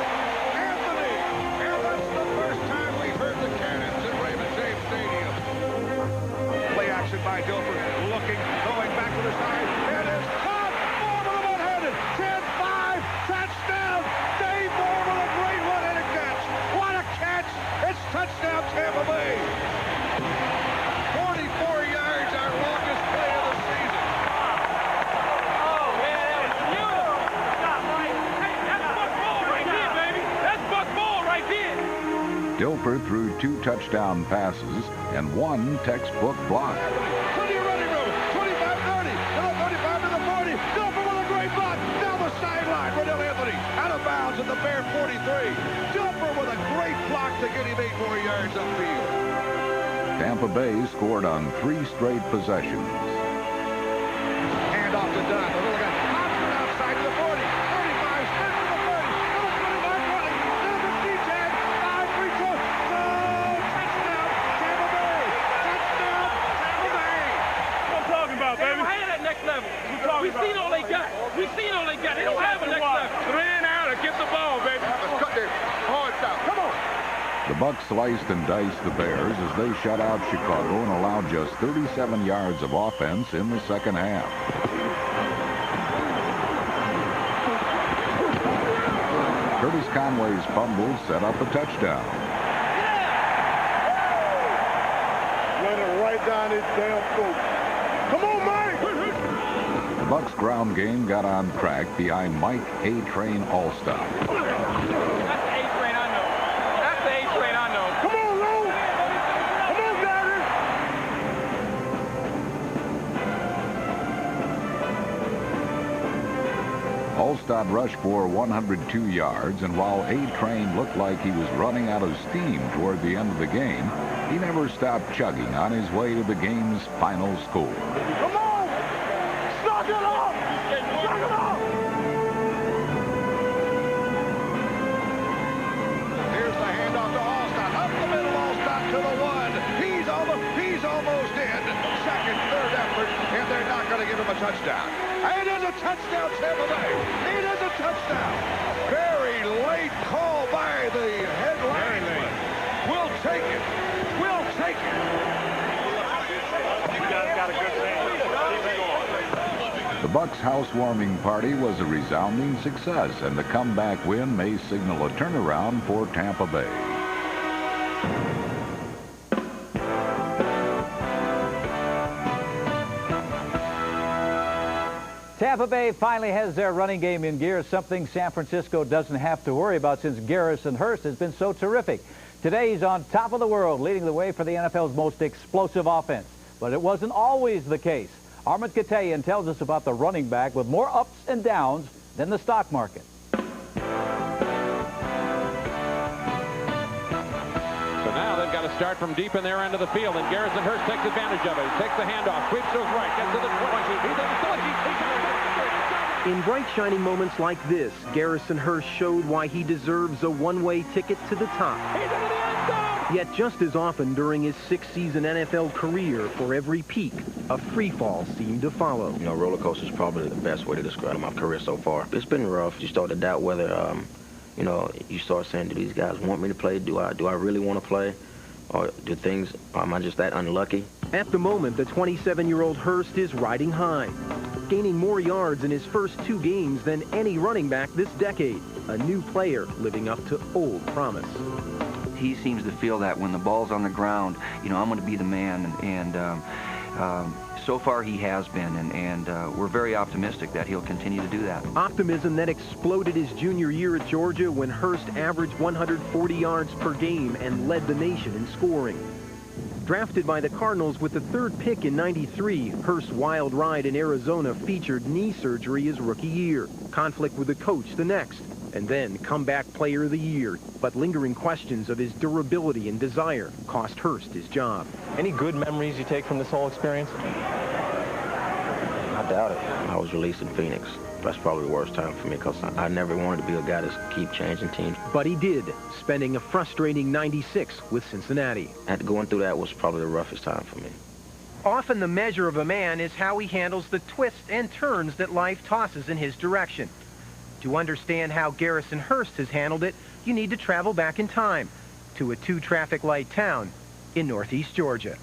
[SPEAKER 13] Anthony. And that's the first time we've heard the cannons at Raymond James Stadium. Play action by Dilfer. Looking. Going back to the side. It is caught. Moore with a one-handed. 10-5. Touchdown. Dave Moore with a great one-handed catch. What a catch. It's touchdown, Tampa Bay. 44 yards, our longest play of the season.
[SPEAKER 8] Oh, man, that was beautiful. Stop, right? Hey, that's Buck Ball right there, baby. That's Buck Ball right there.
[SPEAKER 1] Cooper threw 2 touchdown passes and 1 textbook block.
[SPEAKER 13] To the running room. 25-30. To the 35 to the 40. Cooper with a great block. Down the sideline. Riddell Anthony out of bounds at the Bear 43. Cooper with a great block to get him 8 more yards upfield.
[SPEAKER 1] Tampa Bay scored on 3 straight possessions.
[SPEAKER 13] Hand off to Dunn. The little guy. Hobson outside to the 40. 35. Spins to the 30. To the 25. 20. To the 15 tag. 5, 3, 2. No! Touchdown. Tampa Bay. Touchdown. Tampa Bay.
[SPEAKER 7] What I'm talking about, baby?
[SPEAKER 8] They don't have that next level.
[SPEAKER 7] We've seen all they got. We've seen all they got. They don't have a next level. 3 and out or get the ball, baby.
[SPEAKER 13] Let's cut this. Hard out. Come on.
[SPEAKER 1] The Bucs sliced and diced the Bears as they shut out Chicago and allowed just 37 yards of offense in the second half. Curtis Conway's fumble set up a touchdown.
[SPEAKER 7] Run it right down his damn throat. Come on, Mike.
[SPEAKER 1] The Bucs ground game got on track behind Mike A-Train Allstott. Allstott rushed for 102 yards, and while A-Train looked like he was running out of steam toward the end of the game, he never stopped chugging on his way to the game's final score.
[SPEAKER 7] Come on! Knock it off! Knock it off!
[SPEAKER 13] Here's the handoff to Allstott. Up the middle, Allstott to the 1. He's almost in. Second, third effort, and they're not going to give him a touchdown. It is a touchdown, Tampa Bay. It is a touchdown. Very late call by the head linesman. We'll take it. We'll take it.
[SPEAKER 7] You guys got a good thing.
[SPEAKER 1] The Bucs' housewarming party was a resounding success, and the comeback win may signal a turnaround for Tampa Bay.
[SPEAKER 2] Tampa Bay finally has their running game in gear, something San Francisco doesn't have to worry about since Garrison Hurst has been so terrific. Today he's on top of the world, leading the way for the NFL's most explosive offense. But it wasn't always the case. Armand Katayan tells us about the running back with more ups and downs than the stock market.
[SPEAKER 10] So now they've got to start from deep in their end of the field, and Garrison Hurst takes advantage of it. He takes the handoff, sweeps to his right, gets to the 20. He's at the 20.
[SPEAKER 14] In bright, shining moments like this, Garrison Hurst showed why he deserves a one-way ticket to the top. Yet just as often during his 6-season NFL career, for every peak, a free fall seemed to follow.
[SPEAKER 15] You know, roller coaster is probably the best way to describe my career so far. It's been rough. You start to doubt whether, you know, you start saying, do these guys want me to play? Do I really want to play? Or am I just that unlucky?
[SPEAKER 14] At the moment, the 27-year-old Hurst is riding high, gaining more yards in his first 2 games than any running back this decade. A new player living up to old promise.
[SPEAKER 16] He seems to feel that when the ball's on the ground, you know, I'm going to be the man, and so far he has been, and we're very optimistic that he'll continue to do that.
[SPEAKER 14] Optimism that exploded his junior year at Georgia when Hurst averaged 140 yards per game and led the nation in scoring. Drafted by the Cardinals with the 3rd pick in '93, Hurst's wild ride in Arizona featured knee surgery his rookie year, conflict with the coach the next, and then comeback player of the year. But lingering questions of his durability and desire cost Hurst his job.
[SPEAKER 17] Any good memories you take from this whole experience?
[SPEAKER 15] I doubt it. I was released in Phoenix. That's probably the worst time for me because I never wanted to be a guy to keep changing teams.
[SPEAKER 14] But he did, spending a frustrating '96 with Cincinnati.
[SPEAKER 15] And going through that was probably the roughest time for me.
[SPEAKER 14] Often the measure of a man is how he handles the twists and turns that life tosses in his direction. To understand how Garrison Hurst has handled it, you need to travel back in time to a 2-traffic light town in northeast Georgia.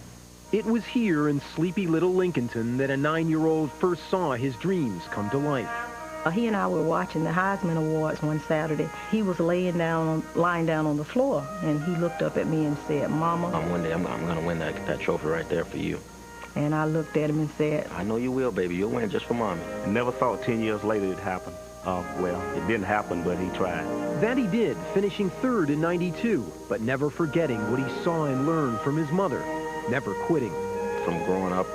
[SPEAKER 14] It was here in sleepy little Lincolnton that a 9-year-old first saw his dreams come to life.
[SPEAKER 18] He and I were watching the Heisman Awards one Saturday. He was lying down on the floor, and he looked up at me and said, "Mama,
[SPEAKER 15] one day I'm going to win that trophy right there for you."
[SPEAKER 18] And I looked at him and said,
[SPEAKER 15] "I know you will, baby. You'll win just for Mommy."
[SPEAKER 17] I never thought 10 years later it'd happen.
[SPEAKER 19] Well, it didn't happen, but he tried.
[SPEAKER 14] That he did, finishing third in '92, but never forgetting what he saw and learned from his mother, never quitting.
[SPEAKER 15] From growing up,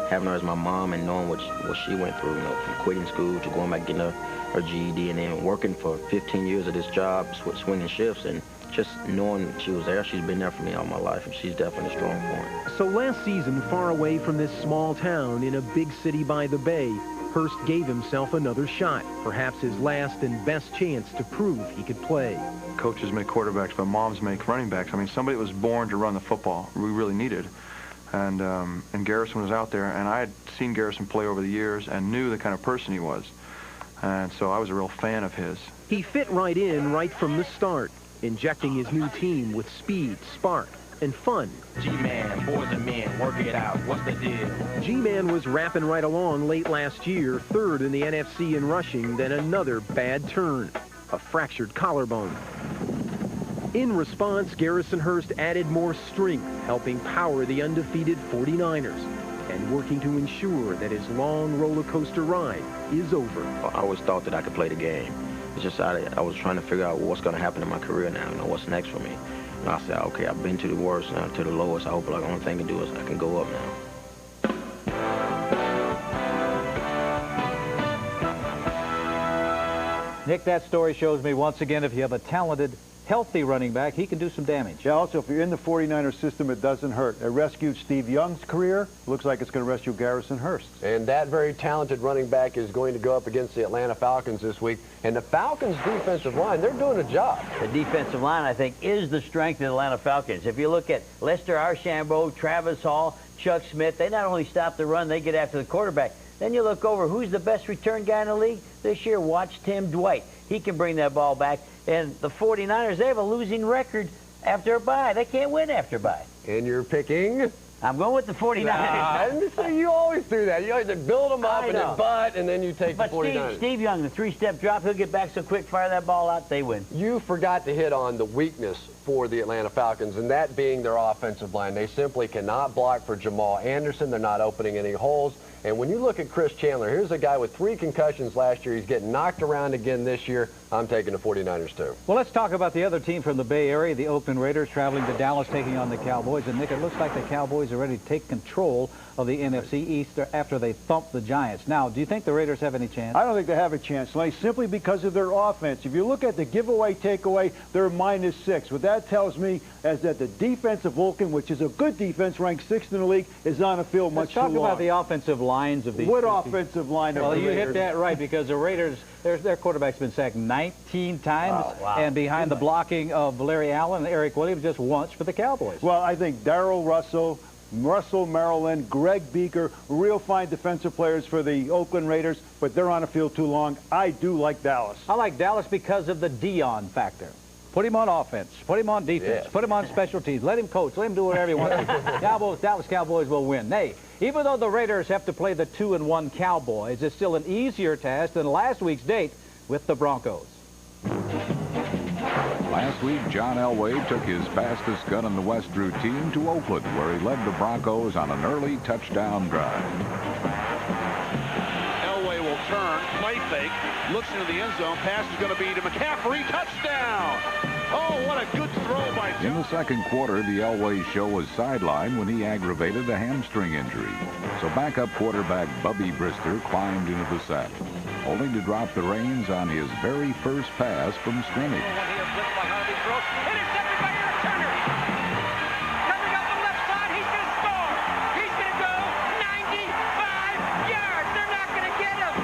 [SPEAKER 15] having her as my mom and knowing what she went through, you know, from quitting school to going back getting her GED and then working for 15 years at this job, swinging shifts, and just knowing she was there. She's been there for me all my life, and she's definitely a strong point.
[SPEAKER 14] So last season, far away from this small town in a big city by the bay, Hurst gave himself another shot, perhaps his last and best chance to prove he could play.
[SPEAKER 17] Coaches make quarterbacks, but moms make running backs. I mean, somebody was born to run the football we really needed. And Garrison was out there, and I had seen Garrison play over the years and knew the kind of person he was. And so I was a real fan of his.
[SPEAKER 14] He fit right in right from the start, injecting his new team with speed, spark, and fun.
[SPEAKER 20] G-Man, boys and men, work it out. What's the deal?
[SPEAKER 14] G-Man was rapping right along late last year, third in the NFC in rushing, then another bad turn, a fractured collarbone. In response, Garrison Hurst added more strength, helping power the undefeated 49ers, and working to ensure that his long roller coaster ride is over.
[SPEAKER 15] I always thought that I could play the game. It's just I was trying to figure out what's going to happen in my career now, you know, what's next for me. And I said, okay, I've been to the worst, now to the lowest. I hope like the only thing I can do is I can go up now.
[SPEAKER 2] Nick, that story shows me once again if you have a talented, healthy running back, he can do some damage.
[SPEAKER 3] Yeah, also, if you're in the 49ers system, it doesn't hurt. It rescued Steve Young's career. Looks like it's going to rescue Garrison Hurst.
[SPEAKER 5] And that very talented running back is going to go up against the Atlanta Falcons this week. And the Falcons' defensive line, they're doing a job.
[SPEAKER 4] The defensive line, I think, is the strength of the Atlanta Falcons. If you look at Lester Archambault, Travis Hall, Chuck Smith, they not only stop the run, they get after the quarterback. Then you look over, who's the best return guy in the league this year? Watch Tim Dwight. He can bring that ball back. And the 49ers, they have a losing record after a bye. They can't win after a bye.
[SPEAKER 5] And you're picking?
[SPEAKER 4] I'm going with the 49ers.
[SPEAKER 5] You always do that. You always build them up and then butt, and then you take the 49ers.
[SPEAKER 4] But Steve Young, the three-step drop, he'll get back so quick, fire that ball out, they win.
[SPEAKER 5] You forgot to hit on the weakness for the Atlanta Falcons, and that being their offensive line. They simply cannot block for Jamal Anderson. They're not opening any holes. And when you look at Chris Chandler, here's a guy with 3 concussions last year. He's getting knocked around again this year. I'm taking the 49ers, too.
[SPEAKER 2] Well, let's talk about the other team from the Bay Area, the Oakland Raiders, traveling to Dallas, taking on the Cowboys. And, Nick, it looks like the Cowboys are ready to take control of the NFC East after they thumped the Giants. Now, do you think the Raiders have any chance?
[SPEAKER 3] I don't think they have a chance, Lenny, simply because of their offense. If you look at the giveaway, takeaway, they're -6. What that tells me is that the defense of Vulcan, which is a good defense, ranked 6th in the league, is on the field much too long.
[SPEAKER 2] Let's talk about the offensive lines of these.
[SPEAKER 3] What offensive line of the Raiders?
[SPEAKER 2] Well, you hit that right, because the Raiders, their quarterback's been sacked 19 times, and behind the blocking of Larry Allen and Eric Williams just once for the Cowboys.
[SPEAKER 3] Well, I think Darrell Russell, Maryland, Greg Beaker, real fine defensive players for the Oakland Raiders, but they're on the field too long. I do like Dallas.
[SPEAKER 2] I like Dallas because of the Dion factor. Put him on offense, put him on defense, put him on special teams, let him coach, let him do whatever he wants to. Dallas Cowboys will win. Hey, even though the Raiders have to play the 2-1 Cowboys, it's still an easier task than last week's date with the Broncos.
[SPEAKER 1] Last week, John Elway took his fastest gun in the West routine to Oakland, where he led the Broncos on an early touchdown drive.
[SPEAKER 6] Elway will turn, play fake, looks into the end zone. Pass is going to be to McCaffrey. Touchdown! Oh, what a good throw by John.
[SPEAKER 1] In the second quarter, the Elway show was sidelined when he aggravated a hamstring injury. So backup quarterback Bubby Brister climbed into the saddle, only to drop the reins on his very first pass from scrimmage.
[SPEAKER 6] Intercepted by Eric Turner. Coming up the left side, he's going to score. He's going to go 95 yards. They're not going to get him.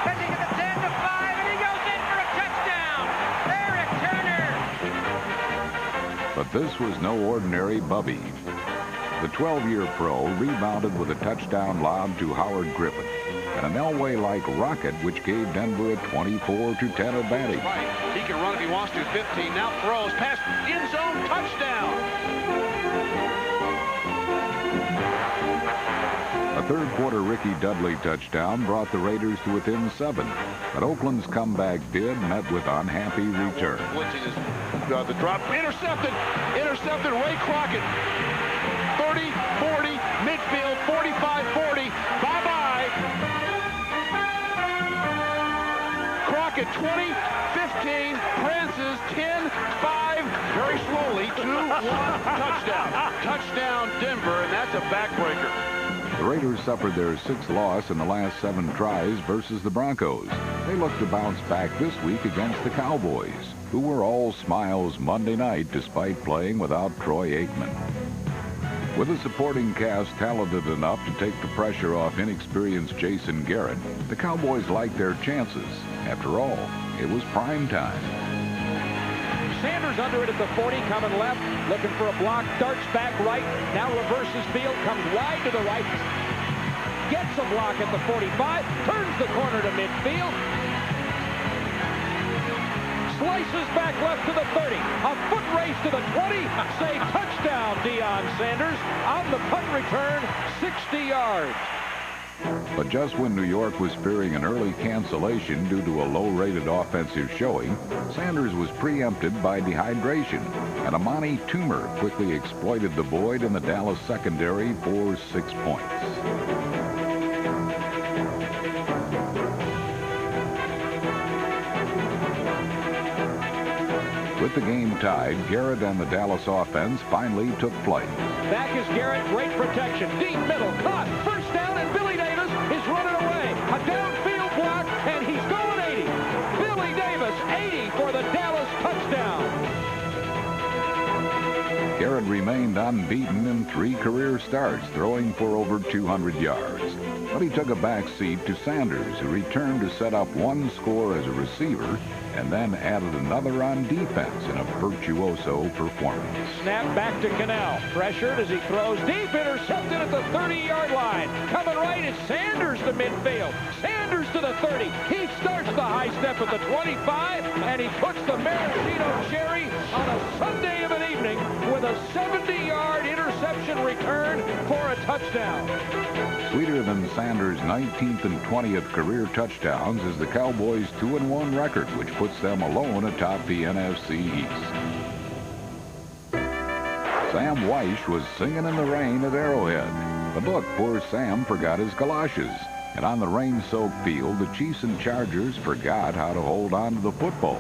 [SPEAKER 6] Heading to the 10 to 5, and he goes in for a touchdown. Eric Turner.
[SPEAKER 1] But this was no ordinary Bubby. The 12-year pro rebounded with a touchdown lob to Howard Griffin, and an Elway-like rocket which gave Denver a 24-10 advantage.
[SPEAKER 6] Right. He can run if he wants to. 15 now throws past end zone, touchdown.
[SPEAKER 1] A third-quarter Ricky Dudley touchdown brought the Raiders to within 7, but Oakland's comeback bid met with unhappy return.
[SPEAKER 6] Blitzing is the drop. Intercepted. Ray Crockett. 30, 40, midfield, 45, 40. Bye-bye.
[SPEAKER 9] at 20, 15, Francis, 10, 5, very slowly, 2, 1, touchdown. Touchdown, Denver, and that's a backbreaker.
[SPEAKER 1] The Raiders suffered their 6th loss in the last 7 tries versus the Broncos. They look to bounce back this week against the Cowboys, who were all smiles Monday night despite playing without Troy Aikman. With a supporting cast talented enough to take the pressure off inexperienced Jason Garrett, the Cowboys liked their chances. After all, it was prime time.
[SPEAKER 10] Sanders under it at the 40, coming left, looking for a block, darts back right, now reverses field, comes wide to the right, gets a block at the 45, turns the corner to midfield, slices back left to the 30, a foot race to the 20, say touchdown Deion Sanders, on the punt return, 60 yards.
[SPEAKER 1] But just when New York was fearing an early cancellation due to a low-rated offensive showing, Sanders was preempted by dehydration, and Amani Toomer quickly exploited the void in the Dallas secondary for 6 points. With the game tied, Garrett and the Dallas offense finally took flight.
[SPEAKER 10] Back is Garrett, great protection, deep middle, caught, first down, and Billy Davis is running away. A downfield block, and he's going 80. Billy Davis, 80 for the Dallas touchdown.
[SPEAKER 1] Garrett remained unbeaten in 3 career starts, throwing for over 200 yards. But he took a back seat to Sanders, who returned to set up 1 score as a receiver and then added another on defense in a virtuoso performance.
[SPEAKER 10] Snap back to Cannell. Pressured as he throws deep, intercepted at the 30-yard line. Coming right is Sanders to midfield. Sanders to the 30. He starts the high step at the 25, and he puts the maraschino cherry on a Sunday of an evening with a 70-yard interception return for a touchdown.
[SPEAKER 1] Sweeter than Sanders' 19th and 20th career touchdowns is the Cowboys' 2-1 record, which puts them alone atop the NFC East. Sam Weish was singing in the rain at Arrowhead. But look, poor Sam forgot his galoshes. And on the rain-soaked field, the Chiefs and Chargers forgot how to hold on to the football.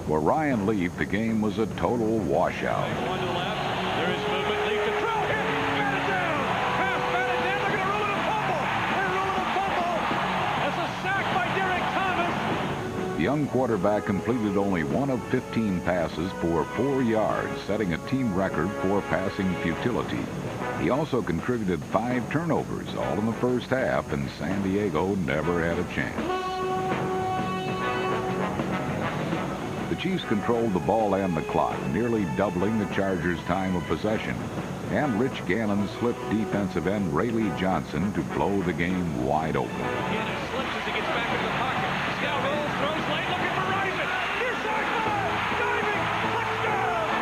[SPEAKER 1] For Ryan Leaf, the game was a total washout.
[SPEAKER 9] One to the left. There is movement. Leaf to throw. Hit. Batted down. Half batted down. They're going to rule it a fumble. They're ruling a fumble. That's a sack by Derek Thomas.
[SPEAKER 1] The young quarterback completed only 1 of 15 passes for 4 yards, setting a team record for passing futility. He also contributed 5 turnovers, all in the first half, and San Diego never had a chance. The Chiefs controlled the ball and the clock, nearly doubling the Chargers' time of possession. And Rich Gannon slipped defensive end Rayleigh Johnson to blow the game wide open.
[SPEAKER 9] Gannon slips as he gets back into the pocket. Scout rolls, throws late, looking for Rising. Near side ball, diving, touchdown,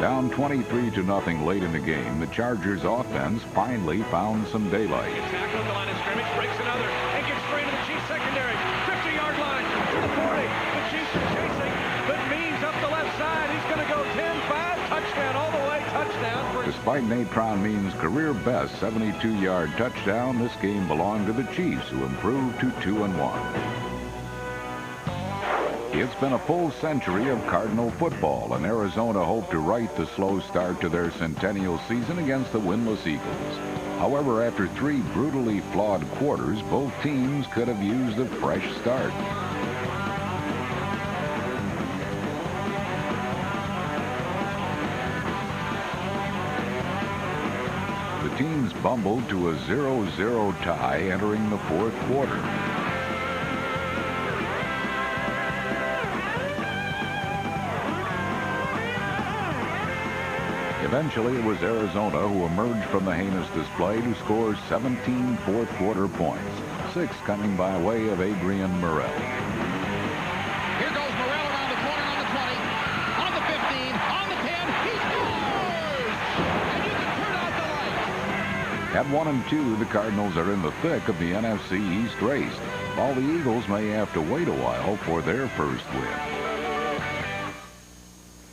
[SPEAKER 1] Down 23-0 late in the game, the Chargers' offense finally found some daylight.
[SPEAKER 9] Gets tackled at the line of scrimmage, breaks another, and gets straight to the Chiefs secondary. 50-yard line to the 40. The Chiefs are chasing, but Means up the left side. He's going to go 10-5, touchdown all the way, touchdown.
[SPEAKER 1] Despite Natron Means' career best 72-yard touchdown, this game belonged to the Chiefs, who improved to 2-1. It's been a full century of Cardinal football, and Arizona hope to right the slow start to their centennial season against the winless Eagles. However, after 3 brutally flawed quarters, both teams could have used a fresh start. The teams bumbled to a 0-0 tie entering the 4th quarter. Eventually, it was Arizona who emerged from the heinous display to score 17 fourth-quarter points, 6 coming by way of Adrian Morrell.
[SPEAKER 21] Here goes Morrell around the corner on the 20, on the 15, on the 10. He scores! And you can turn out the lights.
[SPEAKER 1] At 1-2, the Cardinals are in the thick of the NFC East race, while the Eagles may have to wait a while for their first win.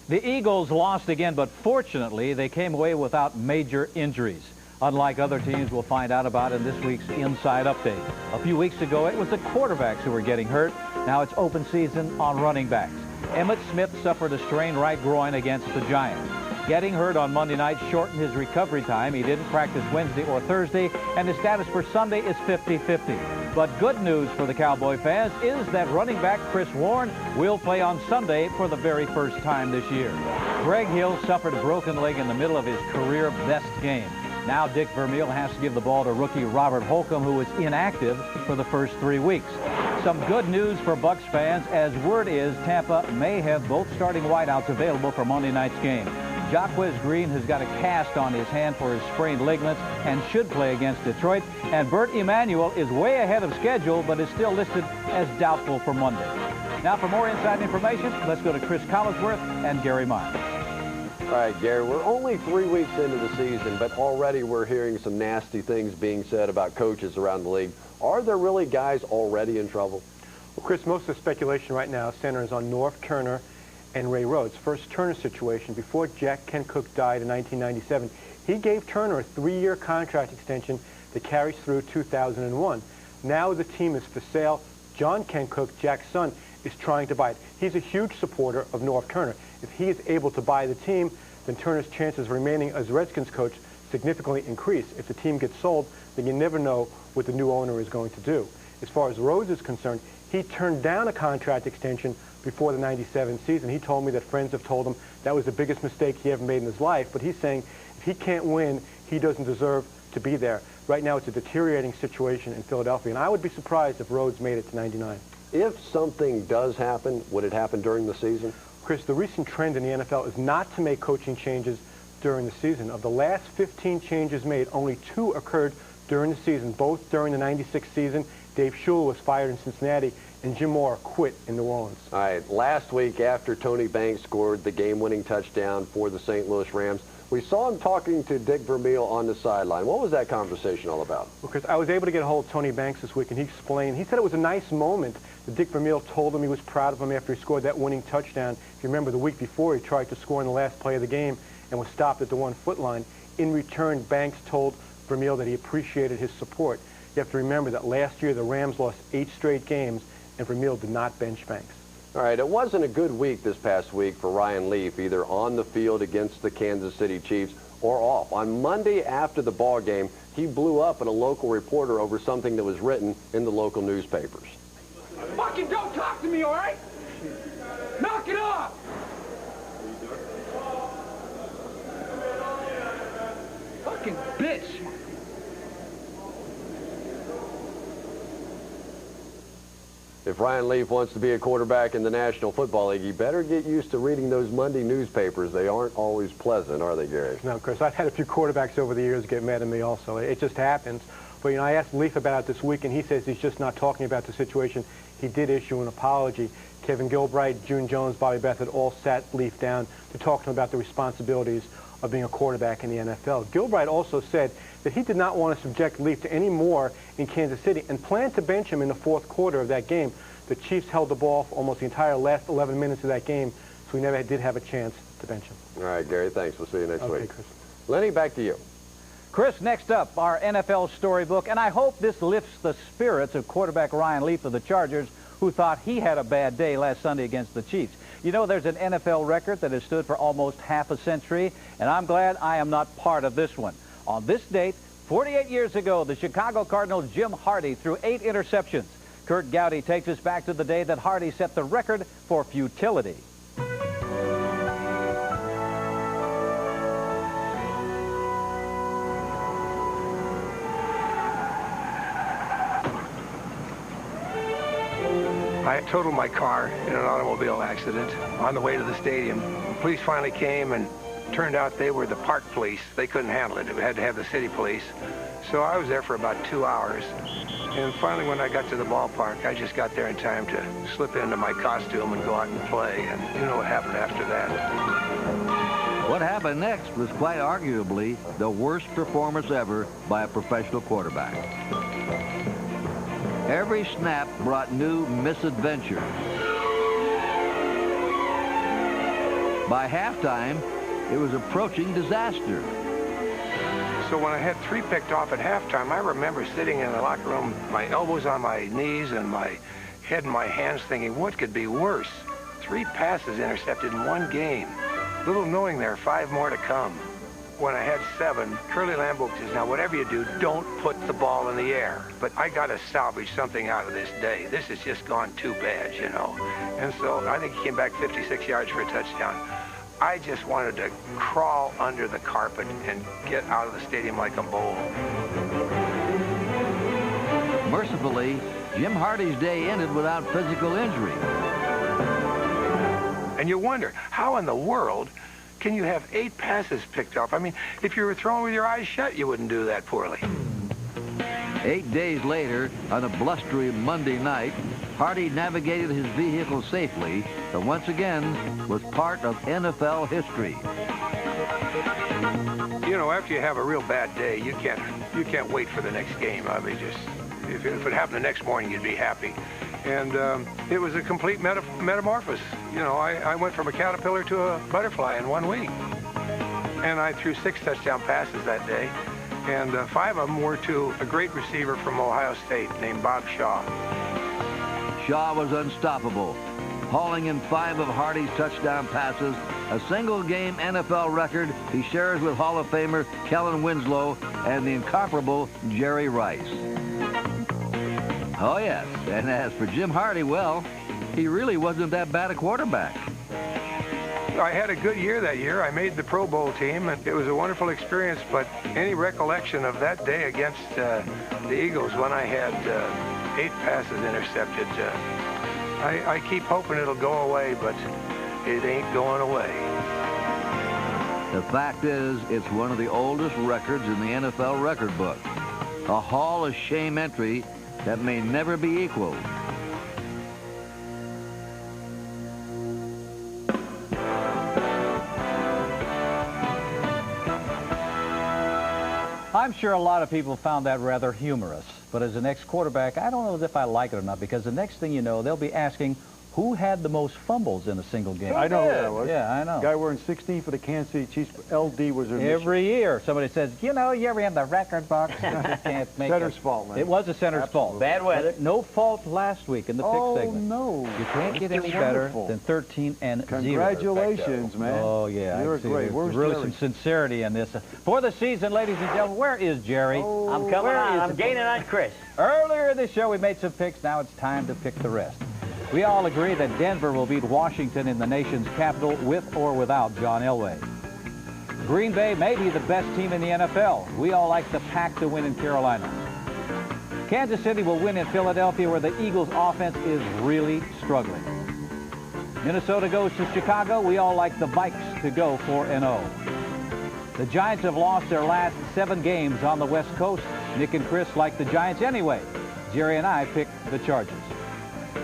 [SPEAKER 2] The Eagles lost again, but fortunately, they came away without major injuries. Unlike other teams we'll find out about in this week's Inside Update. A few weeks ago, it was the quarterbacks who were getting hurt. Now it's open season on running backs. Emmitt Smith suffered a strained right groin against the Giants. Getting hurt on Monday night shortened his recovery time. He didn't practice Wednesday or Thursday, and his status for Sunday is 50-50. But good news for the Cowboy fans is that running back Chris Warren will play on Sunday for the very first time this year. Greg Hill suffered a broken leg in the middle of his career best game. Now Dick Vermeil has to give the ball to rookie Robert Holcomb, who was inactive for the first 3 weeks. Some good news for Bucs fans, as word is Tampa may have both starting wideouts available for Monday night's game. Jaquez Green has got a cast on his hand for his sprained ligaments and should play against Detroit. And Bert Emanuel is way ahead of schedule, but is still listed as doubtful for Monday. Now for more inside information, let's go to Chris Collinsworth and Gary Miles.
[SPEAKER 5] All right, Gary, we're only 3 weeks into the season, but already we're hearing some nasty things being said about coaches around the league. Are there really guys already in trouble?
[SPEAKER 11] Well, Chris, most of the speculation right now centers on Norv Turner and Ray Rhodes. First, Turner's situation. Before Jack Kent Cooke died in 1997, he gave Turner a 3-year contract extension that carries through 2001. Now the team is for sale. John Kent Cooke, Jack's son, is trying to buy it. He's a huge supporter of Norv Turner. If he is able to buy the team, then Turner's chances of remaining as Redskins coach significantly increase. If the team gets sold, then you never know what the new owner is going to do. As far as Rhodes is concerned, he turned down a contract extension before the 97 season. He told me that friends have told him that was the biggest mistake he ever made in his life, but he's saying if he can't win, he doesn't deserve to be there. Right now, it's a deteriorating situation in Philadelphia, and I would be surprised if Rhodes made it to 99.
[SPEAKER 5] If something does happen, would it happen during the season?
[SPEAKER 11] Chris, the recent trend in the NFL is not to make coaching changes during the season. Of the last 15 changes made, only 2 occurred during the season, both during the 96 season. Dave Shula was fired in Cincinnati, and Jim Moore quit in New Orleans.
[SPEAKER 5] All right, last week after Tony Banks scored the game-winning touchdown for the St. Louis Rams, we saw him talking to Dick Vermeil on the sideline. What was that conversation all about?
[SPEAKER 11] Because I was able to get a hold of Tony Banks this week, and he explained, he said it was a nice moment that Dick Vermeil told him he was proud of him after he scored that winning touchdown. If you remember, the week before, he tried to score in the last play of the game and was stopped at the 1-foot line. In return, Banks told Vermeil that he appreciated his support. You have to remember that last year the Rams lost 8 straight games, and Vermeil did not bench Banks.
[SPEAKER 5] All right, it wasn't a good week this past week for Ryan Leaf, either on the field against the Kansas City Chiefs or off. On Monday after the ball game, he blew up at a local reporter over something that was written in the local newspapers.
[SPEAKER 8] Fucking don't talk to me, all right? Knock it off! Fucking bitch!
[SPEAKER 5] If Ryan Leaf wants to be a quarterback in the National Football League, he better get used to reading those Monday newspapers. They aren't always pleasant, are they, Gary?
[SPEAKER 11] No, Chris, I've had a few quarterbacks over the years get mad at me also. It just happens. But, you know, I asked Leaf about it this week, and he says he's just not talking about the situation. He did issue an apology. Kevin Gilbride, June Jones, Bobby Bethard all sat Leaf down to talk to him about the responsibilities of being a quarterback in the NFL. Gilbride also said that he did not want to subject Leaf to any more in Kansas City and planned to bench him in the 4th quarter of that game. The Chiefs held the ball for almost the entire last 11 minutes of that game, so we never did have a chance to bench him.
[SPEAKER 5] All right, Gary, thanks. We'll see you next week.
[SPEAKER 11] Chris.
[SPEAKER 5] Lenny, back to you.
[SPEAKER 2] Chris, next up, our NFL storybook, and I hope this lifts the spirits of quarterback Ryan Leaf of the Chargers, who thought he had a bad day last Sunday against the Chiefs. You know, there's an NFL record that has stood for almost half a century, and I'm glad I am not part of this one. On this date, 48 years ago, the Chicago Cardinals' Jim Hardy threw 8 interceptions. Kurt Gowdy takes us back to the day that Hardy set the record for futility.
[SPEAKER 22] I totaled my car in an automobile accident on the way to the stadium. The police finally came, and turned out they were the park police. They couldn't handle it. We had to have the city police. So I was there for about 2 hours. And finally, when I got to the ballpark, I just got there in time to slip into my costume and go out and play. And you know what happened after that.
[SPEAKER 23] What happened next was quite arguably the worst performance ever by a professional quarterback. Every snap brought new misadventures. By halftime, it was approaching disaster.
[SPEAKER 22] So when I had 3 picked off at halftime, I remember sitting in the locker room, my elbows on my knees and my head in my hands thinking, what could be worse? 3 passes intercepted in 1 game. Little knowing there are 5 more to come. When I had 7, Curly Lambeau says, now whatever you do, don't put the ball in the air. But I got to salvage something out of this day. This has just gone too bad, you know. And so I think he came back 56 yards for a touchdown. I just wanted to crawl under the carpet and get out of the stadium like a bull.
[SPEAKER 23] Mercifully, Jim Hardy's day ended without physical injury.
[SPEAKER 22] And you wonder, how in the world can you have 8 passes picked off? I mean, if you were throwing with your eyes shut, you wouldn't do that poorly.
[SPEAKER 23] 8 days later, on a blustery Monday night, Hardy navigated his vehicle safely, but once again was part of NFL history.
[SPEAKER 22] You know, after you have a real bad day, you can't wait for the next game. I mean, just if it happened the next morning, you'd be happy. And it was a complete metamorphosis. You know, I went from a caterpillar to a butterfly in 1 week. And I threw 6 touchdown passes that day. And 5 of them were to a great receiver from Ohio State named Bob Shaw.
[SPEAKER 23] Shaw was unstoppable, hauling in 5 of Hardy's touchdown passes, a single-game NFL record he shares with Hall of Famer Kellen Winslow and the incomparable Jerry Rice. Oh, yes, and as for Jim Hardy, well, he really wasn't that bad a quarterback.
[SPEAKER 22] I had a good year that year. I made the Pro Bowl team, and it was a wonderful experience, but any recollection of that day against the Eagles when I had 8 passes intercepted, I keep hoping it'll go away, but it ain't going away.
[SPEAKER 23] The fact is, it's one of the oldest records in the NFL record book, a Hall of Shame entry that may never be equaled.
[SPEAKER 2] I'm sure a lot of people found that rather humorous, but as an ex-quarterback, I don't know if I like it or not, because the next thing you know, they'll be asking who had the most fumbles in a single game.
[SPEAKER 3] I know who that was.
[SPEAKER 2] Yeah, I know.
[SPEAKER 3] Guy wearing 16 for the Kansas City Chiefs. LD was their
[SPEAKER 2] Every year, somebody says, you know, you're in the record books. You can't make
[SPEAKER 3] Center's fault, man.
[SPEAKER 2] It was a center's fault.
[SPEAKER 4] Bad weather.
[SPEAKER 2] No fault last week in the pick segment.
[SPEAKER 3] Oh, no.
[SPEAKER 2] You can't get any better than 13-0.
[SPEAKER 3] Congratulations, man.
[SPEAKER 2] Oh, yeah.
[SPEAKER 3] You're great. Where's
[SPEAKER 2] really
[SPEAKER 3] Jerry?
[SPEAKER 2] some sincerity in this. For the season, ladies and gentlemen, where is Jerry?
[SPEAKER 4] I'm coming on. I'm gaining on Chris.
[SPEAKER 2] Earlier in the show, we made some picks. Now it's time to pick the rest. We all agree that Denver will beat Washington in the nation's capital with or without John Elway. Green Bay may be the best team in the NFL. We all like the Pack to win in Carolina. Kansas City will win in Philadelphia, where the Eagles' offense is really struggling. Minnesota goes to Chicago. We all like the Vikes to go 4-0. The Giants have lost their last 7 games on the West Coast. Nick and Chris like the Giants anyway. Jerry and I picked the Chargers.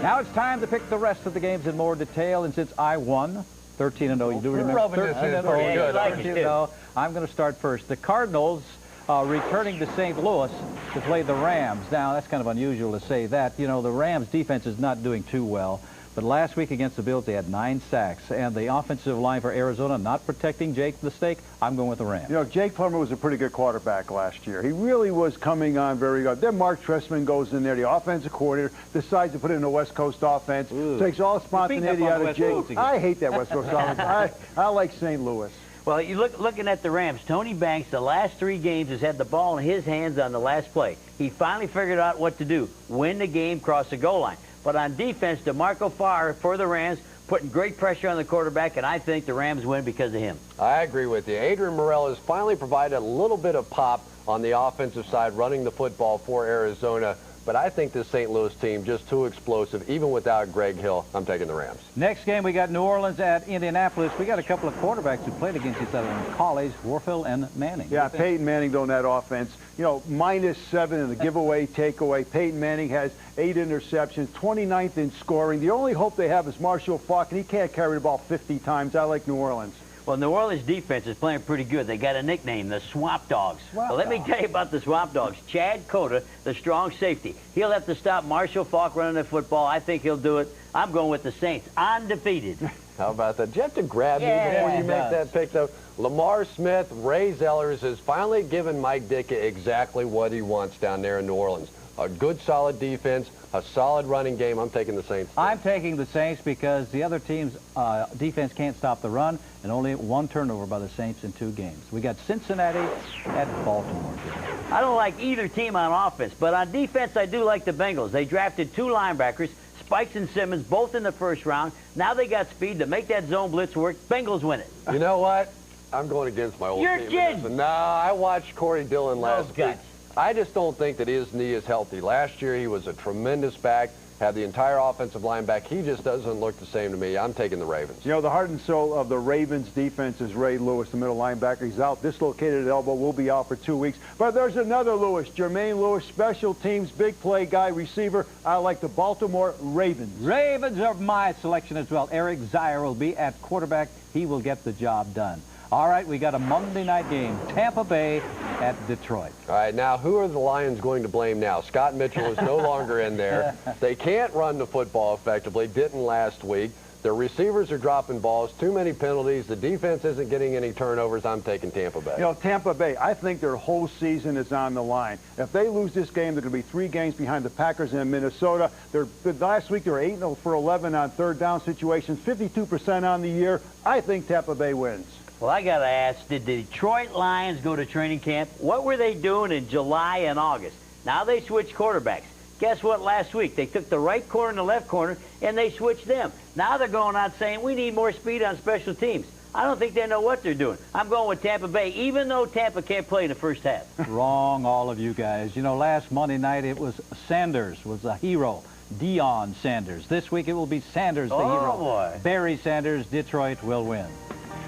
[SPEAKER 2] Now it's time to pick the rest of the games in more detail, and since I won 13-0, you do remember 13-0. I'm going to start first. The Cardinals returning to St. Louis to play the Rams. Now that's kind of unusual to say that. You know, the Rams defense is not doing too well. But last week against the Bills, they had 9 sacks. And the offensive line for Arizona not protecting Jake the Snake. I'm going with the Rams.
[SPEAKER 3] You know, Jake Plummer was a pretty good quarterback last year. He really was coming on very good. Then Mark Trestman goes in there, the offensive coordinator, decides to put in a West Coast offense, takes all spontaneity out of Jake. I hate that West Coast offense. I like St. Louis.
[SPEAKER 4] Well, you looking at the Rams, Tony Banks, the last 3 games has had the ball in his hands on the last play. He finally figured out what to do, win the game, cross the goal line. But on defense, DeMarco Farr for the Rams, putting great pressure on the quarterback, and I think the Rams win because of him.
[SPEAKER 5] I agree with you. Adrian Morel has finally provided a little bit of pop on the offensive side, running the football for Arizona. But I think this St. Louis team just too explosive, even without Greg Hill. I'm taking the Rams.
[SPEAKER 2] Next game, we got New Orleans at Indianapolis. We got a couple of quarterbacks who played against each other in college, Warfield and Manning.
[SPEAKER 3] Yeah, Peyton Manning on that offense. You know, -7 in the giveaway, takeaway. Peyton Manning has 8 interceptions, 29th in scoring. The only hope they have is Marshall Faulk, and he can't carry the ball 50 times. I like New Orleans.
[SPEAKER 4] Well, New Orleans defense is playing pretty good. They got a nickname, the Swamp Dogs. Well, let me tell you about the Swamp Dogs. Chad Cota, the strong safety. He'll have to stop Marshall Faulk running the football. I think he'll do it. I'm going with the Saints, undefeated.
[SPEAKER 5] How about that? Do you have to grab me before you make that pick, though? Lamar Smith, Ray Zellers has finally given Mike Ditka exactly what he wants down there in New Orleans. A good, solid defense, a solid running game. I'm taking the Saints.
[SPEAKER 2] I'm taking the Saints because the other team's defense can't stop the run, and only 1 turnover by the Saints in 2 games. We got Cincinnati at Baltimore.
[SPEAKER 4] I don't like either team on offense, but on defense, I do like the Bengals. They drafted 2 linebackers, Spikes and Simmons, both in the first round. Now they got speed to make that zone blitz work. Bengals win it.
[SPEAKER 5] You know what? I'm going against my old team.
[SPEAKER 4] You're kidding.
[SPEAKER 5] No, I watched Corey Dillon last week. I just don't think that his knee is healthy. Last year, he was a tremendous back, had the entire offensive line back. He just doesn't look the same to me. I'm taking the Ravens.
[SPEAKER 3] You know, the heart and soul of the Ravens defense is Ray Lewis, the middle linebacker. He's out, dislocated at elbow, will be out for 2 weeks. But there's another Lewis, Jermaine Lewis, special teams, big play guy, receiver. I like the Baltimore Ravens.
[SPEAKER 2] Ravens are my selection as well. Eric Zier will be at quarterback. He will get the job done. All right, we got a Monday night game, Tampa Bay at Detroit.
[SPEAKER 5] All right, now who are the Lions going to blame now? Scott Mitchell is no longer in there. They can't run the football effectively, didn't last week. Their receivers are dropping balls, too many penalties. The defense isn't getting any turnovers. I'm taking Tampa Bay.
[SPEAKER 3] You know, Tampa Bay, I think their whole season is on the line. If they lose this game, they're going to be 3 games behind the Packers in Minnesota. Last week, they were 8 for 11 on third down situations, 52% on the year. I think Tampa Bay wins.
[SPEAKER 4] Well, I got to ask, did the Detroit Lions go to training camp? What were they doing in July and August? Now they switched quarterbacks. Guess what last week? They took the right corner and the left corner, and they switched them. Now they're going out saying, we need more speed on special teams. I don't think they know what they're doing. I'm going with Tampa Bay, even though Tampa can't play in the first half.
[SPEAKER 2] Wrong, all of you guys. You know, last Monday night it was Sanders was the hero. Deion Sanders. This week it will be Sanders the hero.
[SPEAKER 4] Boy.
[SPEAKER 2] Barry Sanders, Detroit will win.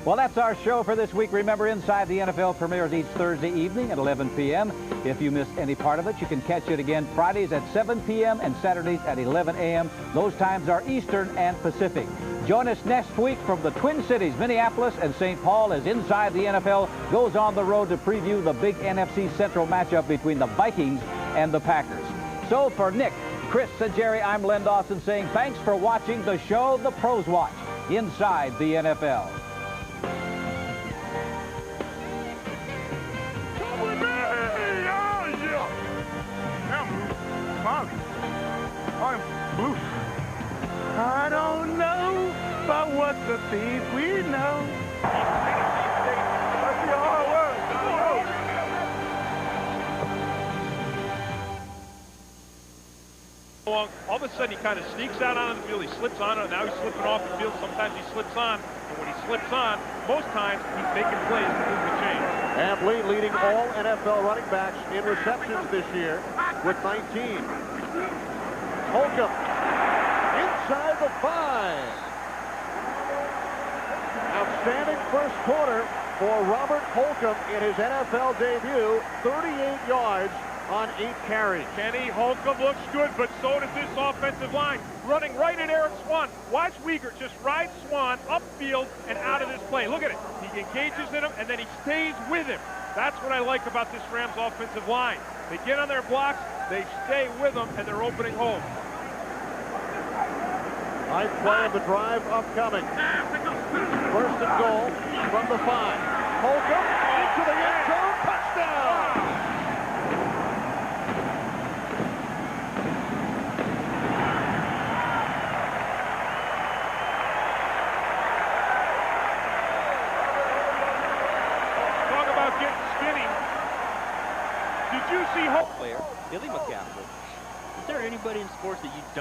[SPEAKER 2] Well, that's our show for this week. Remember, Inside the NFL premieres each Thursday evening at 11 p.m. If you missed any part of it, you can catch it again Fridays at 7 p.m. and Saturdays at 11 a.m. Those times are Eastern and Pacific. Join us next week from the Twin Cities, Minneapolis and St. Paul, as Inside the NFL goes on the road to preview the big NFC Central matchup between the Vikings and the Packers. So for Nick, Chris, and Jerry, I'm Len Dawson saying thanks for watching the show the pros watch, Inside the NFL.
[SPEAKER 8] I'm blue. I don't know, but what's the thief we know? That's the hard word.
[SPEAKER 9] All of a sudden, he kind of sneaks out onto the field. He slips on it. Now he's slipping off the field. Sometimes he slips on. And when he slips on, most times he's making plays to move the chain.
[SPEAKER 10] Athlete leading all NFL running backs in receptions this year with 19. Holcomb inside the 5. Outstanding first quarter for Robert Holcomb in his NFL debut. 38 yards on 8 carries.
[SPEAKER 9] Kenny, Holcomb looks good, but so does this offensive line. Running right at Eric Swan. Watch Uyghur just ride Swan upfield and out of this play. Look at it. He engages in him, and then he stays with him. That's what I like about this Rams offensive line. They get on their blocks, they stay with them, and they're opening holes.
[SPEAKER 10] Ninth play of the drive upcoming. First and goal from the 5. Holcomb into the end zone. Touchdown!
[SPEAKER 9] Talk about getting skinny. Did you see Holcomb?
[SPEAKER 7] Player, Billy McCaffrey. Is there anybody in sports that you don't